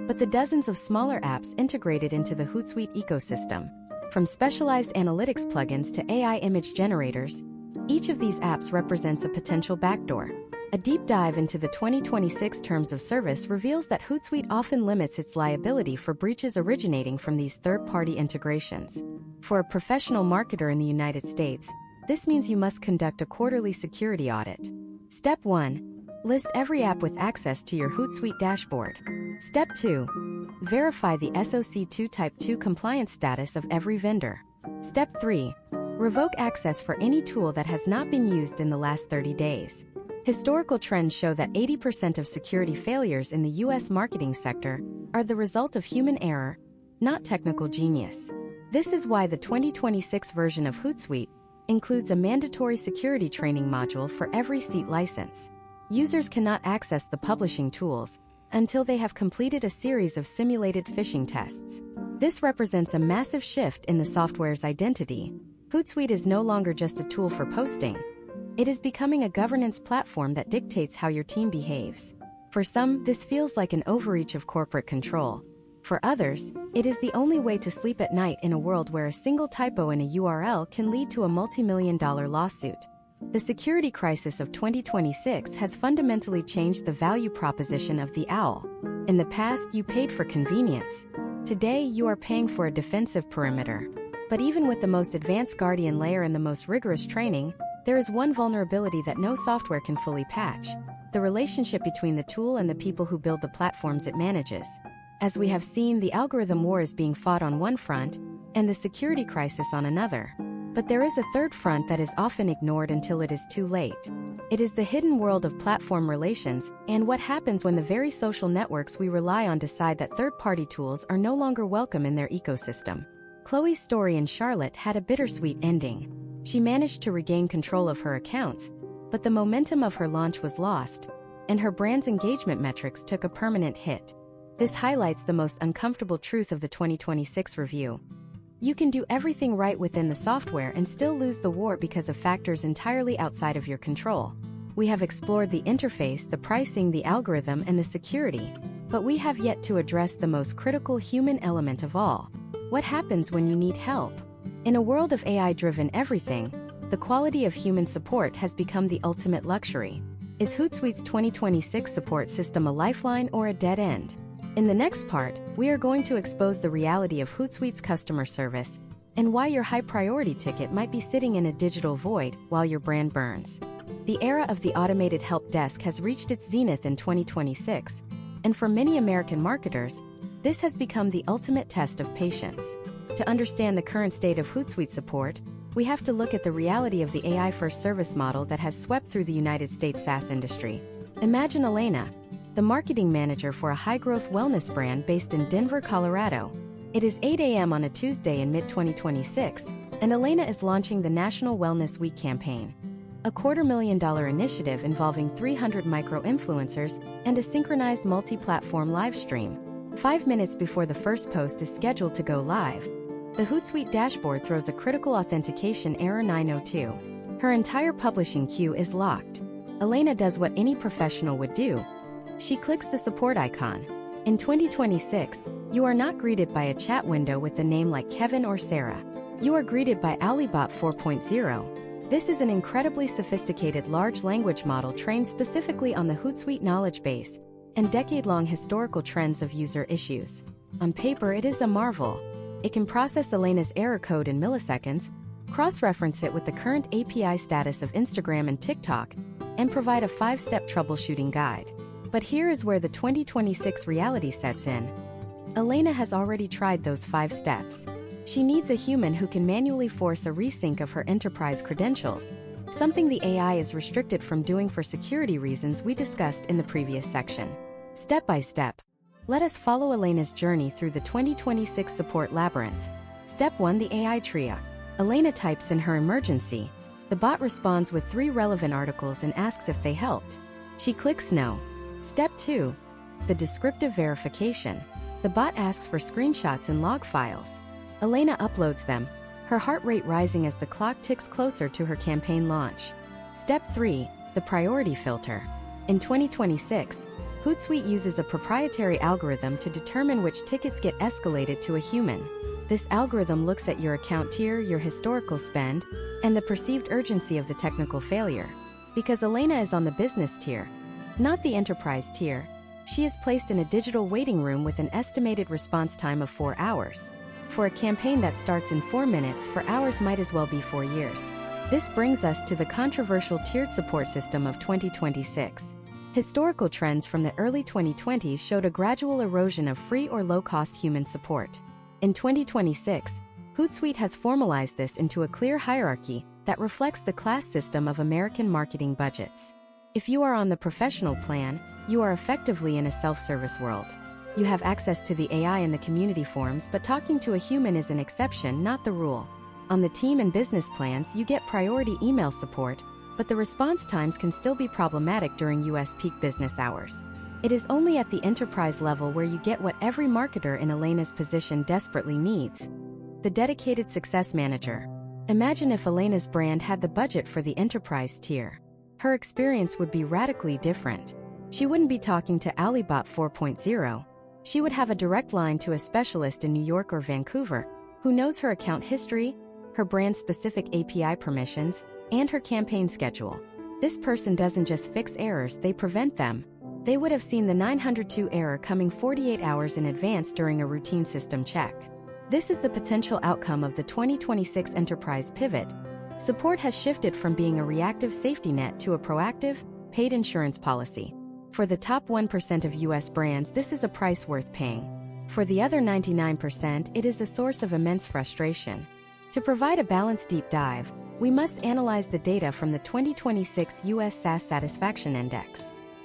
but the dozens of smaller apps integrated into the Hootsuite ecosystem. From specialized analytics plugins to AI image generators, each of these apps represents a potential backdoor. A deep dive into the 2026 terms of service reveals that Hootsuite often limits its liability for breaches originating from these third-party integrations. For a professional marketer in the United States, this means you must conduct a quarterly security audit. Step 1. List every app with access to your Hootsuite dashboard. Step 2. Verify the SOC2 Type 2 compliance status of every vendor. Step 3. Revoke access for any tool that has not been used in the last 30 days. Historical trends show that 80% of security failures in the US marketing sector are the result of human error, not technical genius. This is why the 2026 version of Hootsuite includes a mandatory security training module for every seat license. Users cannot access the publishing tools until they have completed a series of simulated phishing tests. This represents a massive shift in the software's identity. Hootsuite is no longer just a tool for posting. It is becoming a governance platform that dictates how your team behaves. For some, this feels like an overreach of corporate control. For others, it is the only way to sleep at night in a world where a single typo in a URL can lead to a multi-million-dollar lawsuit. The security crisis of 2026 has fundamentally changed the value proposition of the OWL. In the past, you paid for convenience. Today, you are paying for a defensive perimeter. But even with the most advanced Guardian layer and the most rigorous training, there is one vulnerability that no software can fully patch: the relationship between the tool and the people who build the platforms it manages. As we have seen, the algorithm war is being fought on one front, and the security crisis on another. But there is a third front that is often ignored until it is too late. It is the hidden world of platform relations, and what happens when the very social networks we rely on decide that third-party tools are no longer welcome in their ecosystem. Chloe's story in Charlotte had a bittersweet ending. She managed to regain control of her accounts, but the momentum of her launch was lost, and her brand's engagement metrics took a permanent hit. This highlights the most uncomfortable truth of the 2026 review. You can do everything right within the software and still lose the war because of factors entirely outside of your control. We have explored the interface, the pricing, the algorithm, and the security, but we have yet to address the most critical human element of all. What happens when you need help? In a world of AI-driven everything, the quality of human support has become the ultimate luxury. Is Hootsuite's 2026 support system a lifeline or a dead end? In the next part, we are going to expose the reality of Hootsuite's customer service and why your high-priority ticket might be sitting in a digital void while your brand burns. The era of the automated help desk has reached its zenith in 2026, and for many American marketers, this has become the ultimate test of patience. To understand the current state of Hootsuite support, we have to look at the reality of the AI-first service model that has swept through the United States SaaS industry. Imagine Elena, the marketing manager for a high-growth wellness brand based in Denver, Colorado. It is 8 a.m. on a Tuesday in mid-2026, and Elena is launching the National Wellness Week campaign, a $250,000 initiative involving 300 micro-influencers and a synchronized multi-platform live stream. 5 minutes before the first post is scheduled to go live, the Hootsuite dashboard throws a critical authentication error 902. Her entire publishing queue is locked. Elena does what any professional would do. She clicks the support icon. In 2026, you are not greeted by a chat window with a name like Kevin or Sarah. You are greeted by Alibot 4.0. This is an incredibly sophisticated large language model trained specifically on the Hootsuite knowledge base and decade-long historical trends of user issues. On paper, it is a marvel. It can process Elena's error code in milliseconds, cross-reference it with the current API status of Instagram and TikTok, and provide a 5-step troubleshooting guide. But here is where the 2026 reality sets in. Elena has already tried those 5 steps. She needs a human who can manually force a resync of her enterprise credentials, something the AI is restricted from doing for security reasons we discussed in the previous section. Step by step, let us follow Elena's journey through the 2026 support labyrinth. Step 1: the AI tria. Elena types in her emergency. The bot responds with 3 relevant articles and asks if they helped. She clicks no. Step 2: the descriptive verification. The bot asks for screenshots and log files. Elena uploads them, her heart rate rising as the clock ticks closer to her campaign launch. Step 3: the priority filter. In 2026, Hootsuite uses a proprietary algorithm to determine which tickets get escalated to a human. This algorithm looks at your account tier, your historical spend, and the perceived urgency of the technical failure. Because Elena is on the business tier, not the enterprise tier, she is placed in a digital waiting room with an estimated response time of 4 hours. For a campaign that starts in 4 minutes, 4 hours might as well be 4 years. This brings us to the controversial tiered support system of 2026. Historical trends from the early 2020s showed a gradual erosion of free or low-cost human support. In 2026, Hootsuite has formalized this into a clear hierarchy that reflects the class system of American marketing budgets. If you are on the professional plan, you are effectively in a self-service world. You have access to the AI and the community forums, but talking to a human is an exception, not the rule. On the team and business plans, you get priority email support, but the response times can still be problematic during US peak business hours. It is only at the enterprise level where you get what every marketer in Elena's position desperately needs: the dedicated success manager. Imagine if Elena's brand had the budget for the enterprise tier. Her experience would be radically different. She wouldn't be talking to Alibot 4.0. She would have a direct line to a specialist in New York or Vancouver who knows her account history, her brand-specific API permissions, and her campaign schedule. This person doesn't just fix errors, they prevent them. They would have seen the 902 error coming 48 hours in advance during a routine system check. This is the potential outcome of the 2026 enterprise pivot. Support has shifted from being a reactive safety net to a proactive, paid insurance policy. For the top 1% of US brands, this is a price worth paying. For the other 99%, it is a source of immense frustration. To provide a balanced deep dive, we must analyze the data from the 2026 US SaaS Satisfaction Index.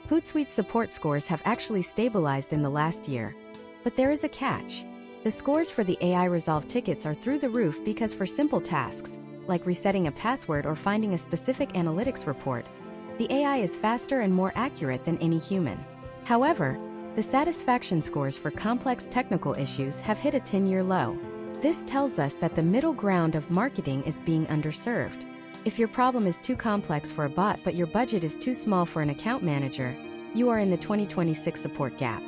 Hootsuite's support scores have actually stabilized in the last year. But there is a catch. The scores for the AI resolved tickets are through the roof because for simple tasks, like resetting a password or finding a specific analytics report, the AI is faster and more accurate than any human. However, the satisfaction scores for complex technical issues have hit a 10-year low. This tells us that the middle ground of marketing is being underserved. If your problem is too complex for a bot but your budget is too small for an account manager, you are in the 2026 support gap.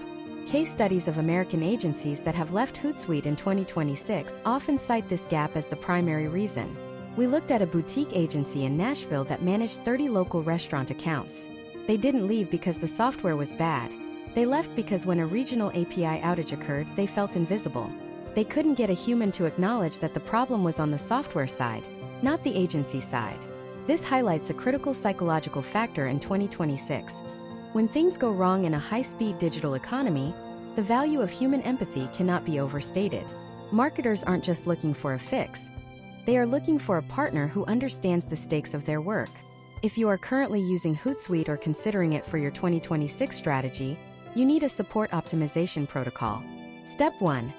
Case studies of American agencies that have left Hootsuite in 2026 often cite this gap as the primary reason. We looked at a boutique agency in Nashville that managed 30 local restaurant accounts. They didn't leave because the software was bad. They left because when a regional API outage occurred, they felt invisible. They couldn't get a human to acknowledge that the problem was on the software side, not the agency side. This highlights a critical psychological factor in 2026. When things go wrong in a high-speed digital economy, the value of human empathy cannot be overstated. Marketers aren't just looking for a fix. They are looking for a partner who understands the stakes of their work. If you are currently using Hootsuite or considering it for your 2026 strategy, you need a support optimization protocol. Step 1.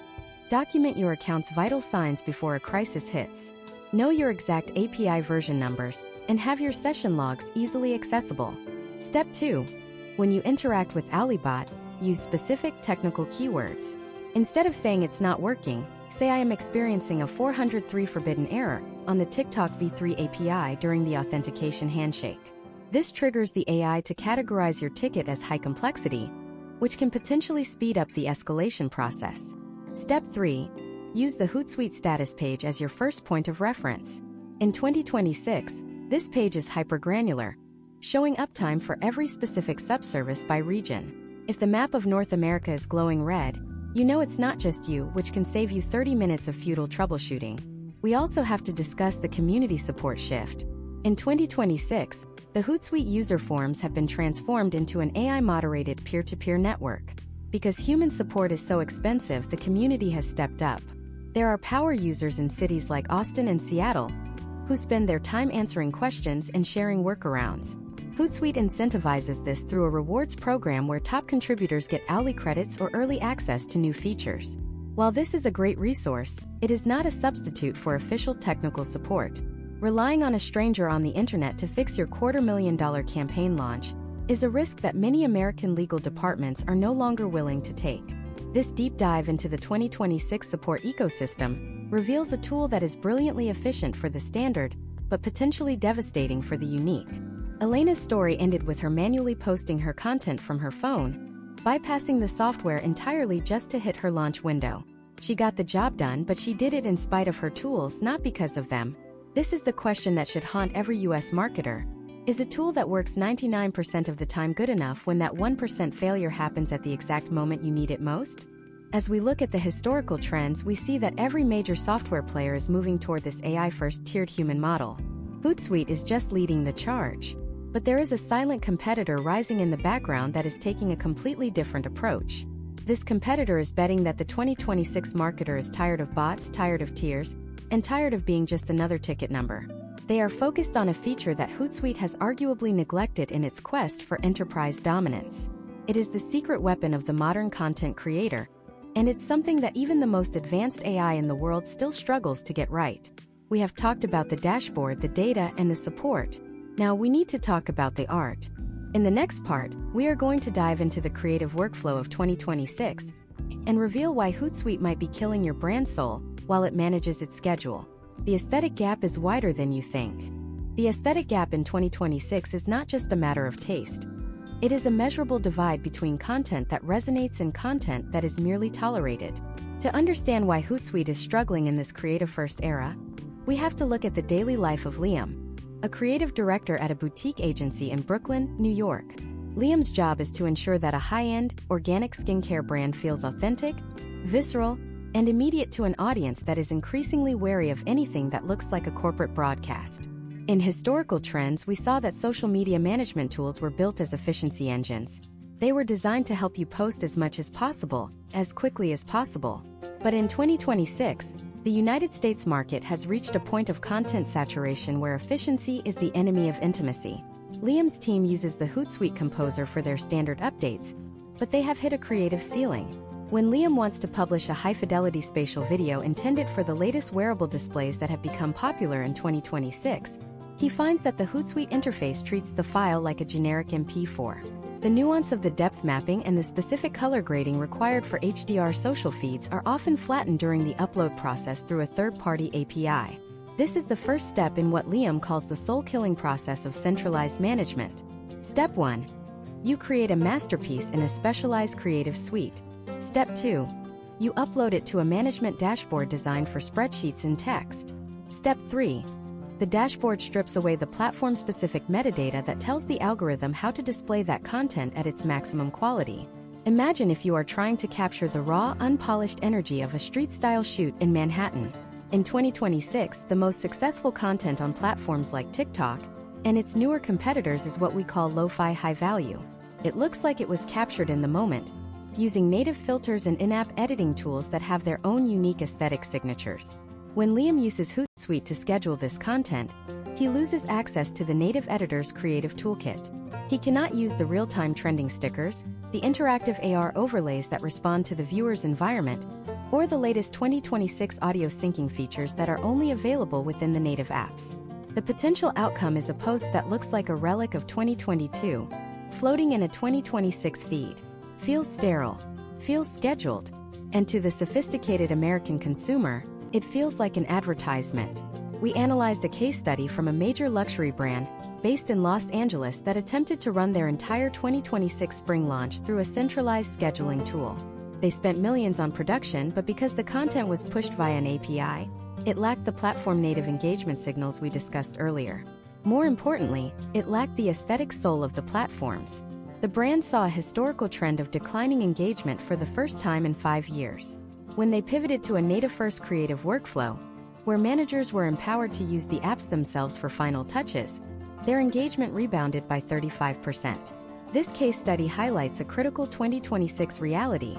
Document your account's vital signs before a crisis hits. Know your exact API version numbers and have your session logs easily accessible. Step 2. When you interact with Alibot, use specific technical keywords. Instead of saying it's not working, say I am experiencing a 403 forbidden error on the TikTok v3 API during the authentication handshake. This triggers the AI to categorize your ticket as high complexity, which can potentially speed up the escalation process. Step 3. Use the Hootsuite status page as your first point of reference. In 2026, this page is hypergranular, showing uptime for every specific subservice by region. If the map of North America is glowing red, you know it's not just you, which can save you 30 minutes of futile troubleshooting. We also have to discuss the community support shift. In 2026, the Hootsuite user forums have been transformed into an AI-moderated peer-to-peer network. Because human support is so expensive, the community has stepped up. There are power users in cities like Austin and Seattle who spend their time answering questions and sharing workarounds. Hootsuite incentivizes this through a rewards program where top contributors get hourly credits or early access to new features. While this is a great resource, it is not a substitute for official technical support. Relying on a stranger on the internet to fix your $250,000 campaign launch is a risk that many American legal departments are no longer willing to take. This deep dive into the 2026 support ecosystem reveals a tool that is brilliantly efficient for the standard, but potentially devastating for the unique. Elena's story ended with her manually posting her content from her phone, bypassing the software entirely just to hit her launch window. She got the job done, but she did it in spite of her tools, not because of them. This is the question that should haunt every US marketer. Is a tool that works 99% of the time good enough when that 1% failure happens at the exact moment you need it most? As we look at the historical trends, we see that every major software player is moving toward this AI-first tiered human model. Hootsuite is just leading the charge. But there is a silent competitor rising in the background that is taking a completely different approach. This competitor is betting that the 2026 marketer is tired of bots, tired of tiers, and tired of being just another ticket number. They are focused on a feature that Hootsuite has arguably neglected in its quest for enterprise dominance. It is the secret weapon of the modern content creator, and it's something that even the most advanced AI in the world still struggles to get right. We have talked about the dashboard, the data, and the support. Now we need to talk about the art. In the next part, we are going to dive into the creative workflow of 2026 and reveal why Hootsuite might be killing your brand soul while it manages its schedule. The aesthetic gap is wider than you think. The aesthetic gap in 2026 is not just a matter of taste. It is a measurable divide between content that resonates and content that is merely tolerated. To understand why Hootsuite is struggling in this creative-first era, we have to look at the daily life of Liam, a creative director at a boutique agency in Brooklyn, New York. Liam's job is to ensure that a high-end, organic skincare brand feels authentic, visceral, and immediate to an audience that is increasingly wary of anything that looks like a corporate broadcast. In historical trends, we saw that social media management tools were built as efficiency engines. They were designed to help you post as much as possible, as quickly as possible. But in 2026, the United States market has reached a point of content saturation where efficiency is the enemy of intimacy. Liam's team uses the Hootsuite Composer for their standard updates, but they have hit a creative ceiling. When Liam wants to publish a high-fidelity spatial video intended for the latest wearable displays that have become popular in 2026, he finds that the Hootsuite interface treats the file like a generic MP4. The nuance of the depth mapping and the specific color grading required for HDR social feeds are often flattened during the upload process through a third-party API. This is the first step in what Liam calls the soul-killing process of centralized management. Step 1. You create a masterpiece in a specialized creative suite. Step 2. You upload it to a management dashboard designed for spreadsheets and text. Step 3. The dashboard strips away the platform-specific metadata that tells the algorithm how to display that content at its maximum quality. Imagine if you are trying to capture the raw, unpolished energy of a street-style shoot in Manhattan. In 2026, the most successful content on platforms like TikTok and its newer competitors is what we call lo-fi high-value. It looks like it was captured in the moment, using native filters and in-app editing tools that have their own unique aesthetic signatures. When Liam uses Hootsuite to schedule this content, he loses access to the native editor's creative toolkit. He cannot use the real-time trending stickers, the interactive AR overlays that respond to the viewer's environment, or the latest 2026 audio syncing features that are only available within the native apps. The potential outcome is a post that looks like a relic of 2022, floating in a 2026 feed. Feels sterile, feels scheduled, and to the sophisticated American consumer, it feels like an advertisement. We analyzed a case study from a major luxury brand based in Los Angeles that attempted to run their entire 2026 spring launch through a centralized scheduling tool. They spent millions on production, but because the content was pushed via an API, it lacked the platform-native engagement signals we discussed earlier. More importantly, it lacked the aesthetic soul of the platforms. The brand saw a historical trend of declining engagement for the first time in 5 years. When they pivoted to a native-first creative workflow, where managers were empowered to use the apps themselves for final touches, their engagement rebounded by 35%. This case study highlights a critical 2026 reality.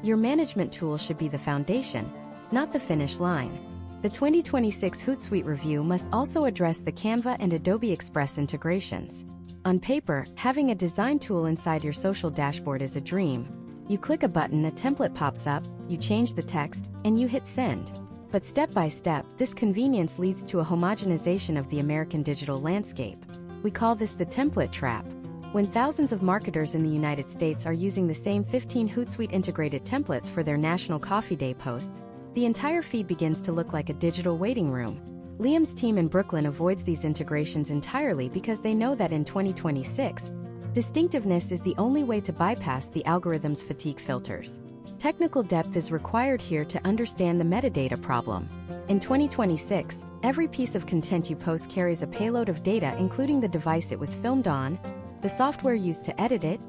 Your management tool should be the foundation, not the finish line. The 2026 Hootsuite review must also address the Canva and Adobe Express integrations. On paper, having a design tool inside your social dashboard is a dream. You click a button, a template pops up, you change the text, and you hit send. But step by step, this convenience leads to a homogenization of the American digital landscape. We call this the template trap. When thousands of marketers in the United States are using the same 15 Hootsuite integrated templates for their National Coffee Day posts, the entire feed begins to look like a digital waiting room. Liam's team in Brooklyn avoids these integrations entirely because they know that in 2026, distinctiveness is the only way to bypass the algorithm's fatigue filters. Technical depth is required here to understand the metadata problem. In 2026, every piece of content you post carries a payload of data, including the device it was filmed on, the software used to edit it,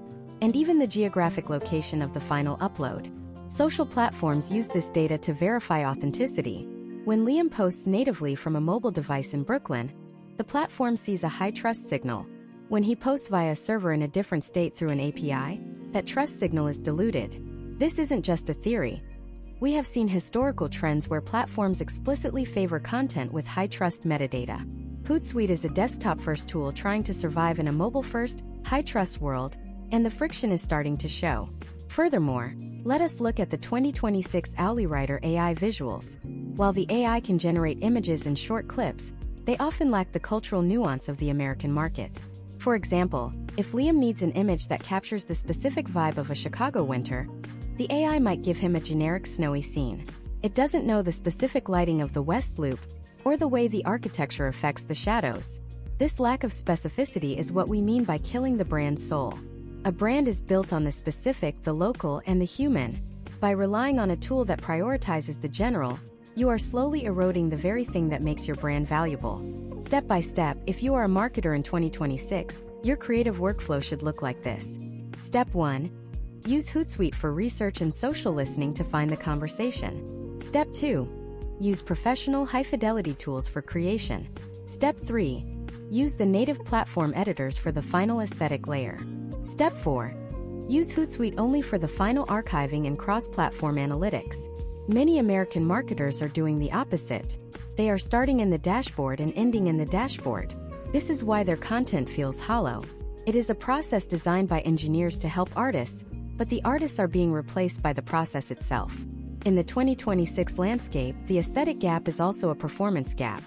and even the geographic location of the final upload. Social platforms use this data to verify authenticity. When Liam posts natively from a mobile device in Brooklyn, the platform sees a high trust signal. When he posts via a server in a different state through an API, that trust signal is diluted. This isn't just a theory. We have seen historical trends where platforms explicitly favor content with high trust metadata. Hootsuite is a desktop-first tool trying to survive in a mobile-first, high-trust world, and the friction is starting to show. Furthermore, let us look at the 2026 Owlywriter AI visuals. While the AI can generate images and short clips, they often lack the cultural nuance of the American market. For example, if Liam needs an image that captures the specific vibe of a Chicago winter, the AI might give him a generic snowy scene. It doesn't know the specific lighting of the West Loop or the way the architecture affects the shadows. This lack of specificity is what we mean by killing the brand's soul. A brand is built on the specific, the local, and the human. By relying on a tool that prioritizes the general, you are slowly eroding the very thing that makes your brand valuable. Step by step, if you are a marketer in 2026, your creative workflow should look like this. Step 1. Use Hootsuite for research and social listening to find the conversation. Step 2. Use professional high-fidelity tools for creation. Step 3. Use the native platform editors for the final aesthetic layer. Step 4. Use Hootsuite only for the final archiving and cross-platform analytics. Many American marketers are doing the opposite. They are starting in the dashboard and ending in the dashboard. This is why their content feels hollow. It is a process designed by engineers to help artists, but the artists are being replaced by the process itself. In the 2026 landscape, the aesthetic gap is also a performance gap.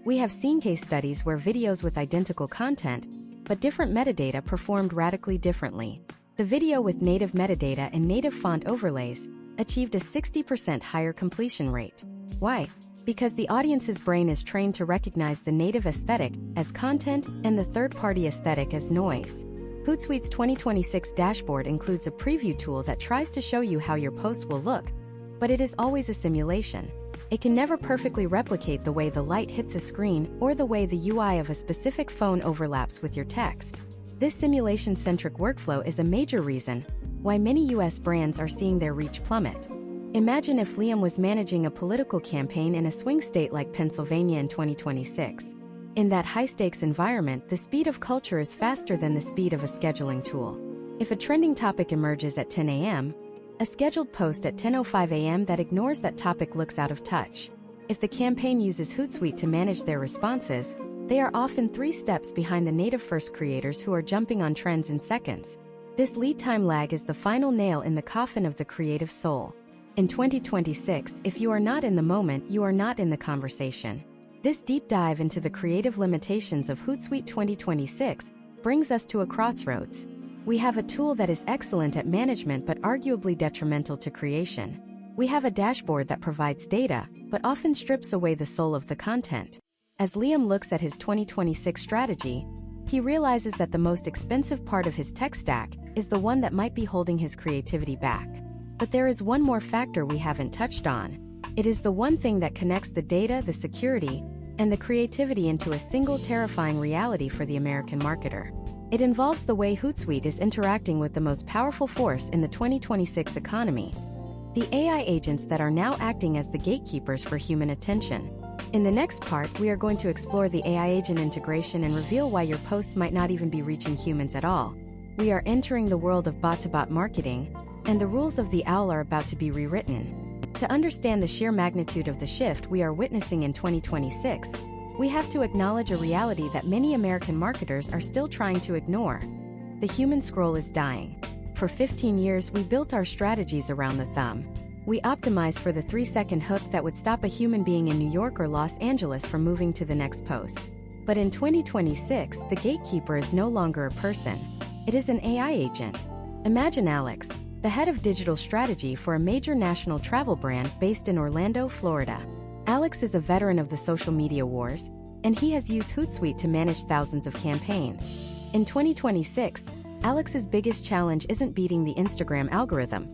We have seen case studies where videos with identical content, but different metadata performed radically differently. The video with native metadata and native font overlays achieved a 60% higher completion rate. Why? Because the audience's brain is trained to recognize the native aesthetic as content and the third-party aesthetic as noise. Hootsuite's 2026 dashboard includes a preview tool that tries to show you how your post will look, but it is always a simulation. It can never perfectly replicate the way the light hits a screen or the way the UI of a specific phone overlaps with your text. This simulation-centric workflow is a major reason why many US brands are seeing their reach plummet. Imagine if Liam was managing a political campaign in a swing state like Pennsylvania in 2026. In that high-stakes environment, the speed of culture is faster than the speed of a scheduling tool. If a trending topic emerges at 10 a.m., a scheduled post at 10:05 a.m. that ignores that topic looks out of touch. If the campaign uses Hootsuite to manage their responses, they are often 3 steps behind the native-first creators who are jumping on trends in seconds. This lead time lag is the final nail in the coffin of the creative soul. In 2026, if you are not in the moment, you are not in the conversation. This deep dive into the creative limitations of Hootsuite 2026 brings us to a crossroads. We have a tool that is excellent at management but arguably detrimental to creation. We have a dashboard that provides data, but often strips away the soul of the content. As Liam looks at his 2026 strategy, he realizes that the most expensive part of his tech stack is the one that might be holding his creativity back. But there is one more factor we haven't touched on. It is the one thing that connects the data, the security, and the creativity into a single terrifying reality for the American marketer. It involves the way Hootsuite is interacting with the most powerful force in the 2026 economy: the AI agents that are now acting as the gatekeepers for human attention. In the next part, we are going to explore the AI agent integration and reveal why your posts might not even be reaching humans at all. We are entering the world of bot-to-bot marketing, and the rules of the owl are about to be rewritten. To understand the sheer magnitude of the shift we are witnessing in 2026, we have to acknowledge a reality that many American marketers are still trying to ignore. The human scroll is dying. For 15 years, we built our strategies around the thumb. We optimized for the 3-second hook that would stop a human being in New York or Los Angeles from moving to the next post. But in 2026, the gatekeeper is no longer a person. It is an AI agent. Imagine Alex, the head of digital strategy for a major national travel brand based in Orlando, Florida. Alex is a veteran of the social media wars, and he has used Hootsuite to manage thousands of campaigns. In 2026, Alex's biggest challenge isn't beating the Instagram algorithm.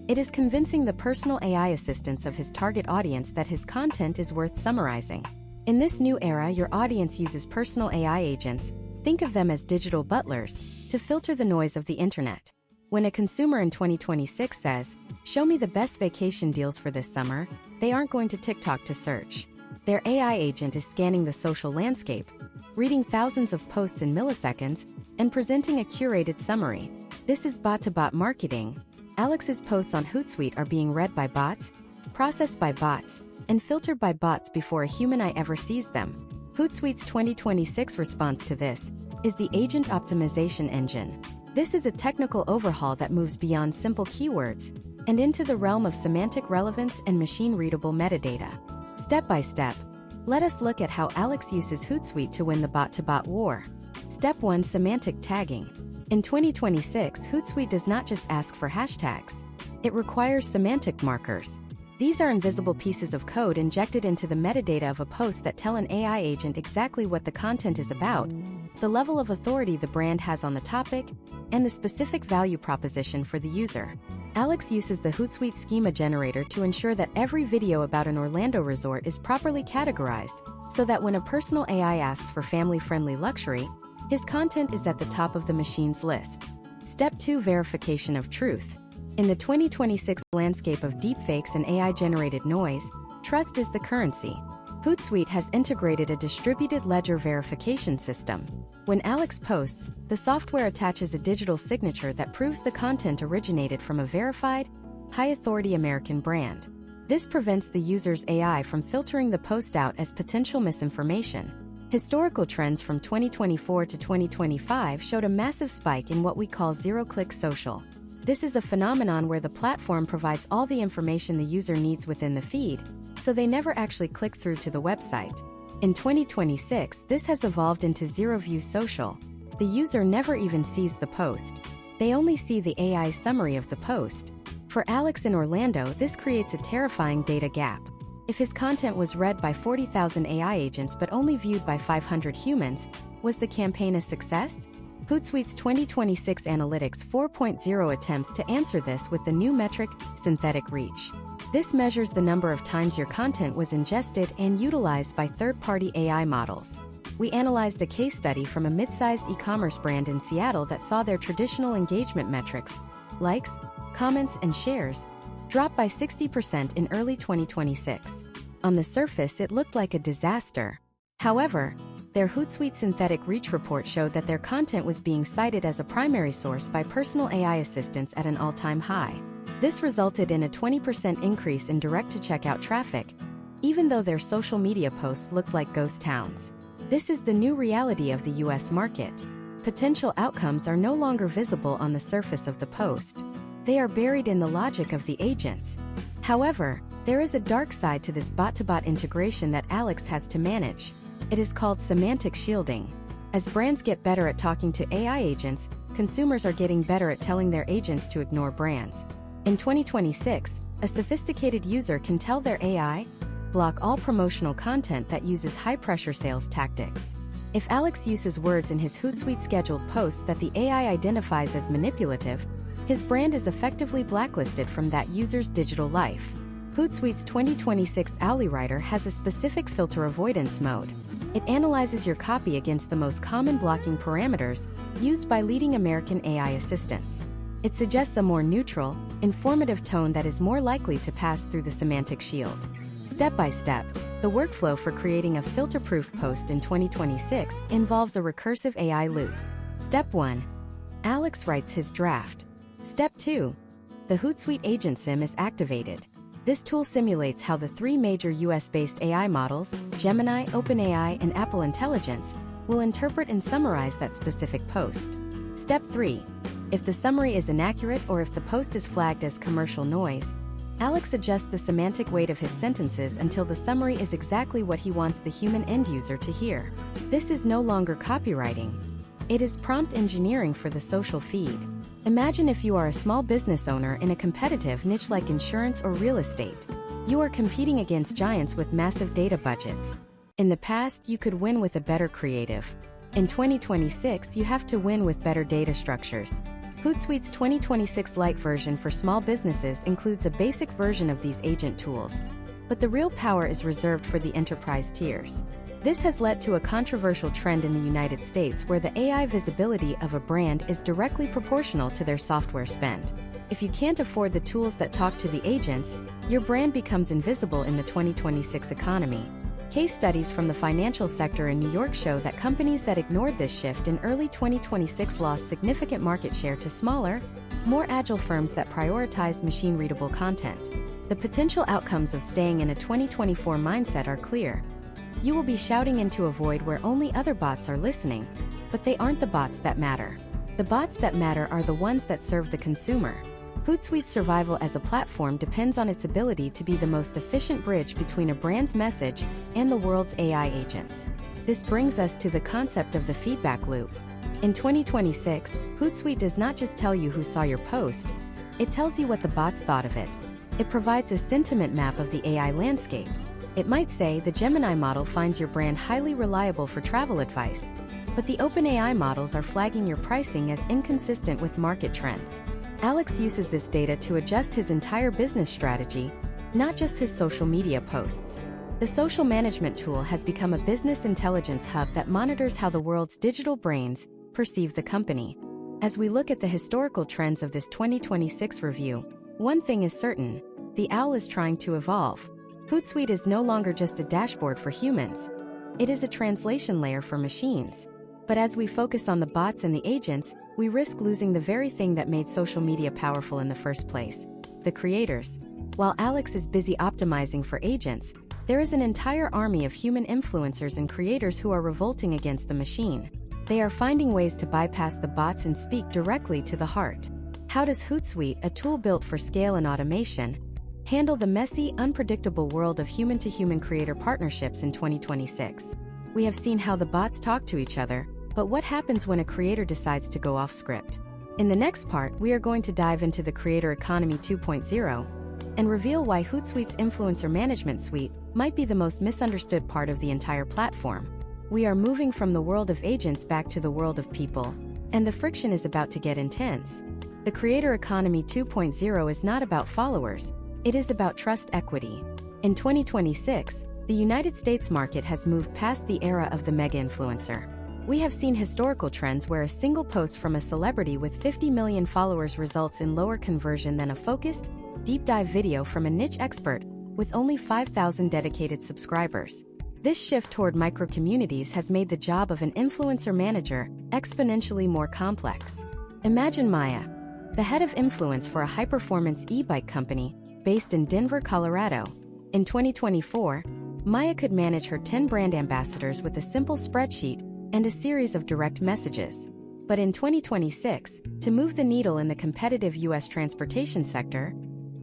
It is convincing the personal AI assistants of his target audience that his content is worth summarizing. In this new era, your audience uses personal AI agents, think of them as digital butlers, to filter the noise of the internet. When a consumer in 2026 says, "Show me the best vacation deals for this summer," they aren't going to TikTok to search. Their AI agent is scanning the social landscape, reading thousands of posts in milliseconds, and presenting a curated summary. This is bot-to-bot marketing. Alex's posts on Hootsuite are being read by bots, processed by bots, and filtered by bots before a human eye ever sees them. Hootsuite's 2026 response to this is the Agent Optimization Engine. This is a technical overhaul that moves beyond simple keywords and into the realm of semantic relevance and machine-readable metadata. Step by step, let us look at how Alex uses Hootsuite to win the bot-to-bot war. Step 1: Semantic tagging. In 2026, Hootsuite does not just ask for hashtags. It requires semantic markers. These are invisible pieces of code injected into the metadata of a post that tell an AI agent exactly what the content is about, the level of authority the brand has on the topic, and the specific value proposition for the user. Alex uses the Hootsuite schema generator to ensure that every video about an Orlando resort is properly categorized, so that when a personal AI asks for family-friendly luxury, his content is at the top of the machine's list. Step 2: Verification of truth. In the 2026 landscape of deepfakes and AI-generated noise, trust is the currency. Hootsuite has integrated a distributed ledger verification system. When Alex posts, the software attaches a digital signature that proves the content originated from a verified, high-authority American brand. This prevents the user's AI from filtering the post out as potential misinformation. Historical trends from 2024 to 2025 showed a massive spike in what we call zero-click social. This is a phenomenon where the platform provides all the information the user needs within the feed, so they never actually click through to the website. In 2026, this has evolved into zero-view social. The user never even sees the post. They only see the AI summary of the post. For Alex in Orlando, this creates a terrifying data gap. If his content was read by 40,000 AI agents but only viewed by 500 humans, was the campaign a success? Hootsuite's 2026 Analytics 4.0 attempts to answer this with the new metric, synthetic reach. This measures the number of times your content was ingested and utilized by third-party AI models. We analyzed a case study from a mid-sized e-commerce brand in Seattle that saw their traditional engagement metrics, likes, comments, and shares, drop by 60% in early 2026. On the surface, it looked like a disaster. However, their Hootsuite synthetic reach report showed that their content was being cited as a primary source by personal AI assistants at an all-time high. This resulted in a 20% increase in direct-to-checkout traffic, even though their social media posts looked like ghost towns. This is the new reality of the US market. Potential outcomes are no longer visible on the surface of the post. They are buried in the logic of the agents. However, there is a dark side to this bot-to-bot integration that Alex has to manage. It is called semantic shielding. As brands get better at talking to AI agents, consumers are getting better at telling their agents to ignore brands. In 2026, a sophisticated user can tell their AI, block all promotional content that uses high-pressure sales tactics. If Alex uses words in his Hootsuite scheduled posts that the AI identifies as manipulative, his brand is effectively blacklisted from that user's digital life. Hootsuite's 2026 Owly Writer has a specific filter avoidance mode. It analyzes your copy against the most common blocking parameters used by leading American AI assistants. It suggests a more neutral, informative tone that is more likely to pass through the semantic shield. Step by step, the workflow for creating a filter-proof post in 2026 involves a recursive AI loop. Step 1. Alex writes his draft. Step 2. The Hootsuite Agent Sim is activated. This tool simulates how the three major US-based AI models, Gemini, OpenAI, and Apple Intelligence, will interpret and summarize that specific post. Step 3. If the summary is inaccurate or if the post is flagged as commercial noise, Alex adjusts the semantic weight of his sentences until the summary is exactly what he wants the human end user to hear. This is no longer copywriting. It is prompt engineering for the social feed. Imagine if you are a small business owner in a competitive niche like insurance or real estate. You are competing against giants with massive data budgets. In the past, you could win with a better creative. In 2026, you have to win with better data structures. Hootsuite's 2026 Lite version for small businesses includes a basic version of these agent tools, but the real power is reserved for the enterprise tiers. This has led to a controversial trend in the United States where the AI visibility of a brand is directly proportional to their software spend. If you can't afford the tools that talk to the agents, your brand becomes invisible in the 2026 economy. Case studies from the financial sector in New York show that companies that ignored this shift in early 2026 lost significant market share to smaller, more agile firms that prioritized machine-readable content. The potential outcomes of staying in a 2024 mindset are clear. You will be shouting into a void where only other bots are listening, but they aren't the bots that matter. The bots that matter are the ones that serve the consumer. Hootsuite's survival as a platform depends on its ability to be the most efficient bridge between a brand's message and the world's AI agents. This brings us to the concept of the feedback loop. In 2026, Hootsuite does not just tell you who saw your post, it tells you what the bots thought of it. It provides a sentiment map of the AI landscape. It might say the Gemini model finds your brand highly reliable for travel advice, but the OpenAI models are flagging your pricing as inconsistent with market trends. Alex uses this data to adjust his entire business strategy, not just his social media posts. The social management tool has become a business intelligence hub that monitors how the world's digital brains perceive the company. As we look at the historical trends of this 2026 review, one thing is certain: the owl is trying to evolve. Hootsuite is no longer just a dashboard for humans. It is a translation layer for machines. But as we focus on the bots and the agents, we risk losing the very thing that made social media powerful in the first place: the creators. While Alex is busy optimizing for agents, there is an entire army of human influencers and creators who are revolting against the machine. They are finding ways to bypass the bots and speak directly to the heart. How does Hootsuite, a tool built for scale and automation, handle the messy, unpredictable world of human-to-human creator partnerships in 2026? We have seen how the bots talk to each other, but what happens when a creator decides to go off script? In the next part, we are going to dive into the Creator Economy 2.0 and reveal why Hootsuite's Influencer Management Suite might be the most misunderstood part of the entire platform. We are moving from the world of agents back to the world of people, and the friction is about to get intense. The Creator Economy 2.0 is not about followers, it is about trust equity. In 2026, the United States market has moved past the era of the mega-influencer. We have seen historical trends where a single post from a celebrity with 50 million followers results in lower conversion than a focused, deep-dive video from a niche expert with only 5,000 dedicated subscribers. This shift toward micro-communities has made the job of an influencer manager exponentially more complex. Imagine Maya, the head of influence for a high-performance e-bike company based in Denver, Colorado. In 2024, Maya could manage her 10 brand ambassadors with a simple spreadsheet and a series of direct messages. But in 2026, to move the needle in the competitive U.S. transportation sector,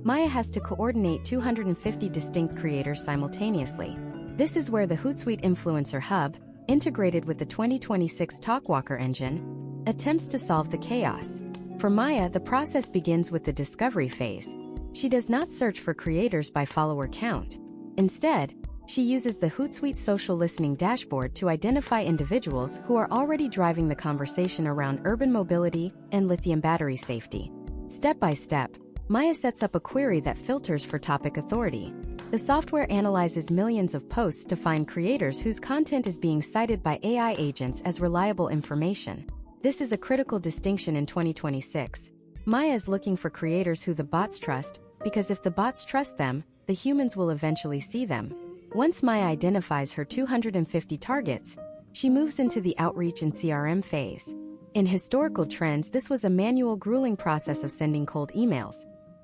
Maya has to coordinate 250 distinct creators simultaneously. This is where the Hootsuite Influencer Hub, integrated with the 2026 Talkwalker engine, attempts to solve the chaos. For Maya, the process begins with the discovery phase. She does not search for creators by follower count. Instead, she uses the Hootsuite social listening dashboard to identify individuals who are already driving the conversation around urban mobility and lithium battery safety. Step by step, Maya sets up a query that filters for topic authority. The software analyzes millions of posts to find creators whose content is being cited by AI agents as reliable information. This is a critical distinction in 2026. Maya is looking for creators who the bots trust, because if the bots trust them, the humans will eventually see them. Once Maya identifies her 250 targets, she moves into the outreach and CRM phase. In historical trends, this was a manual, grueling process of sending cold emails.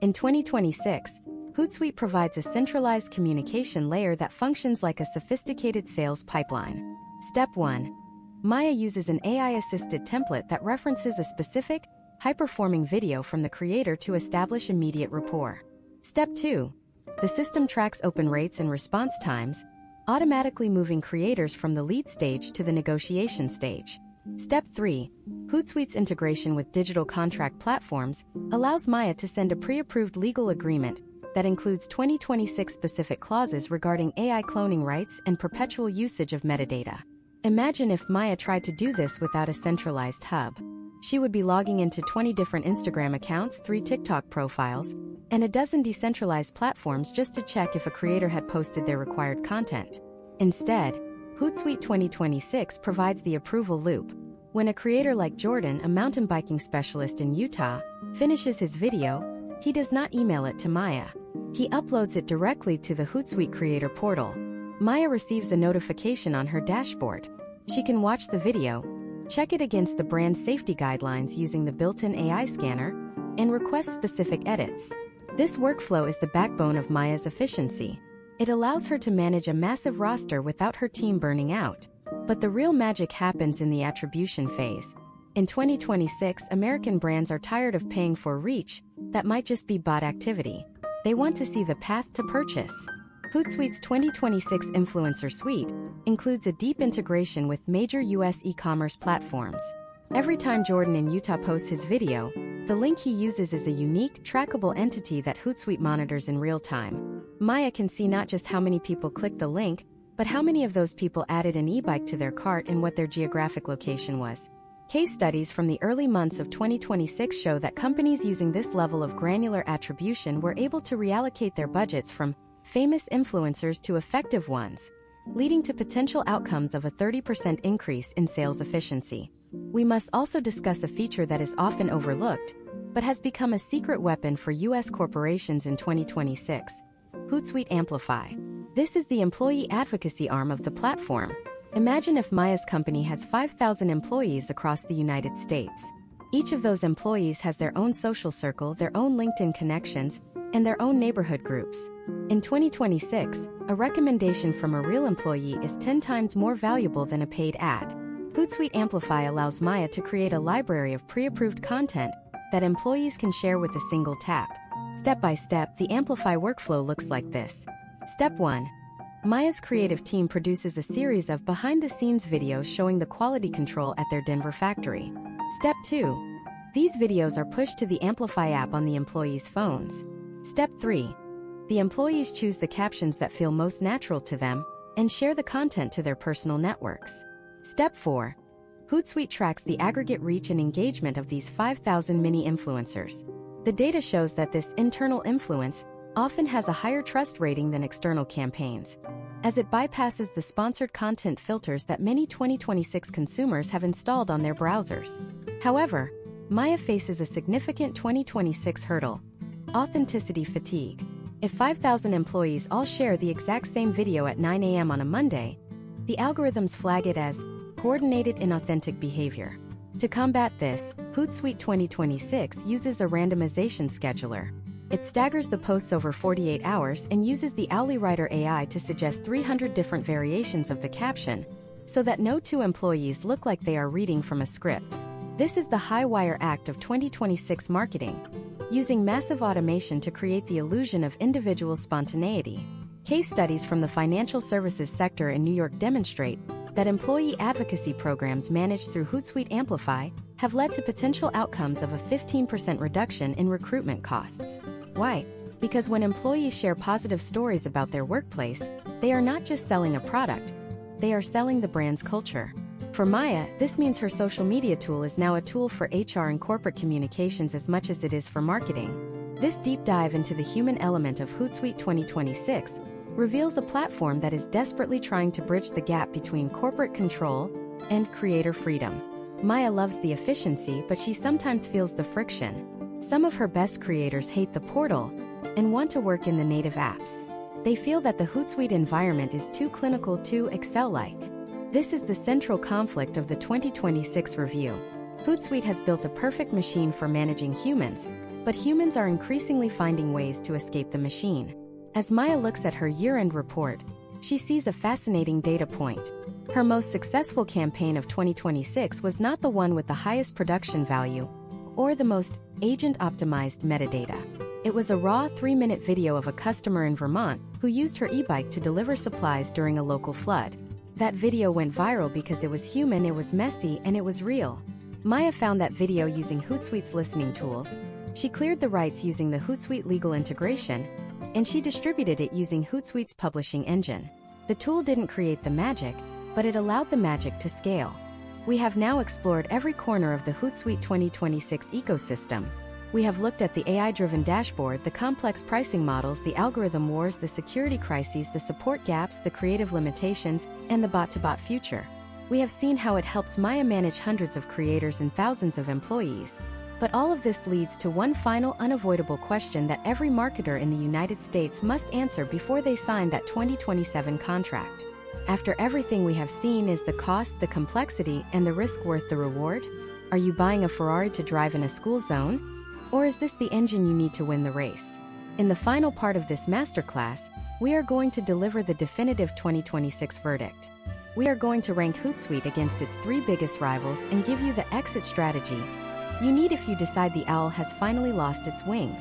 In 2026, Hootsuite provides a centralized communication layer that functions like a sophisticated sales pipeline. Step 1. Maya uses an AI-assisted template that references a specific, high-performing video from the creator to establish immediate rapport. Step 2. The system tracks open rates and response times, automatically moving creators from the lead stage to the negotiation stage. Step 3. Hootsuite's integration with digital contract platforms allows Maya to send a pre-approved legal agreement that includes 2026 specific clauses regarding AI cloning rights and perpetual usage of metadata. Imagine if Maya tried to do this without a centralized hub. She would be logging into 20 different Instagram accounts, 3 TikTok profiles, and a dozen decentralized platforms just to check if a creator had posted their required content. Instead, Hootsuite 2026 provides the approval loop. When a creator like Jordan, a mountain biking specialist in Utah, finishes his video, he does not email it to Maya. He uploads it directly to the Hootsuite creator portal. Maya receives a notification on her dashboard. She can watch the video, check it against the brand safety guidelines using the built-in AI scanner, and request specific edits. This workflow is the backbone of Maya's efficiency. It allows her to manage a massive roster without her team burning out. But the real magic happens in the attribution phase. In 2026, American brands are tired of paying for reach that might just be bot activity. They want to see the path to purchase. Hootsuite's 2026 Influencer Suite includes a deep integration with major US e-commerce platforms. Every time Jordan in Utah posts his video, the link he uses is a unique, trackable entity that Hootsuite monitors in real time. Maya can see not just how many people clicked the link, but how many of those people added an e-bike to their cart and what their geographic location was. Case studies from the early months of 2026 show that companies using this level of granular attribution were able to reallocate their budgets from famous influencers to effective ones, leading to potential outcomes of a 30% increase in sales efficiency. We must also discuss a feature that is often overlooked, but has become a secret weapon for US corporations in 2026: Hootsuite Amplify. This is the employee advocacy arm of the platform. Imagine if Maya's company has 5,000 employees across the United States. Each of those employees has their own social circle, their own LinkedIn connections, and their own neighborhood groups. In 2026, a recommendation from a real employee is 10 times more valuable than a paid ad. Hootsuite Amplify allows Maya to create a library of pre-approved content that employees can share with a single tap. Step by step, the Amplify workflow looks like this. Step 1. Maya's creative team produces a series of behind-the-scenes videos showing the quality control at their Denver factory. Step 2. These videos are pushed to the Amplify app on the employees' phones. Step 3. The employees choose the captions that feel most natural to them and share the content to their personal networks. Step 4. Hootsuite tracks the aggregate reach and engagement of these 5,000 mini-influencers. The data shows that this internal influence often has a higher trust rating than external campaigns, as it bypasses the sponsored content filters that many 2026 consumers have installed on their browsers. However, Maya faces a significant 2026 hurdle: authenticity fatigue. If 5,000 employees all share the exact same video at 9 a.m. on a Monday, the algorithms flag it as coordinated inauthentic behavior. To combat this, Hootsuite 2026 uses a randomization scheduler. It staggers the posts over 48 hours and uses the Writer AI to suggest 300 different variations of the caption, so that no two employees look like they are reading from a script. This is the high-wire act of 2026 marketing, using massive automation to create the illusion of individual spontaneity. Case studies from the financial services sector in New York demonstrate that employee advocacy programs managed through Hootsuite Amplify have led to potential outcomes of a 15% reduction in recruitment costs. Why? Because when employees share positive stories about their workplace, they are not just selling a product, they are selling the brand's culture. For Maya, this means her social media tool is now a tool for HR and corporate communications as much as it is for marketing. This deep dive into the human element of Hootsuite 2026 reveals a platform that is desperately trying to bridge the gap between corporate control and creator freedom. Maya loves the efficiency, but she sometimes feels the friction. Some of her best creators hate the portal and want to work in the native apps. They feel that the Hootsuite environment is too clinical, too Excel-like. This is the central conflict of the 2026 review. Hootsuite has built a perfect machine for managing humans, but humans are increasingly finding ways to escape the machine. As Maya looks at her year-end report, she sees a fascinating data point. Her most successful campaign of 2026 was not the one with the highest production value or the most agent-optimized metadata. It was a raw 3-minute video of a customer in Vermont who used her e-bike to deliver supplies during a local flood. That video went viral because it was human, it was messy, and it was real. Maya found that video using Hootsuite's listening tools. She cleared the rights using the Hootsuite legal integration, and she distributed it using Hootsuite's publishing engine. The tool didn't create the magic, but it allowed the magic to scale. We have now explored every corner of the Hootsuite 2026 ecosystem. We have looked at the AI-driven dashboard, the complex pricing models, the algorithm wars, the security crises, the support gaps, the creative limitations, and the bot-to-bot future. We have seen how it helps Maya manage hundreds of creators and thousands of employees. But all of this leads to one final unavoidable question that every marketer in the United States must answer before they sign that 2027 contract. After everything we have seen, is the cost, the complexity, and the risk worth the reward? Are you buying a Ferrari to drive in a school zone? Or is this the engine you need to win the race? In the final part of this masterclass, we are going to deliver the definitive 2026 verdict. We are going to rank Hootsuite against its 3 biggest rivals and give you the exit strategy you need if you decide the owl has finally lost its wings.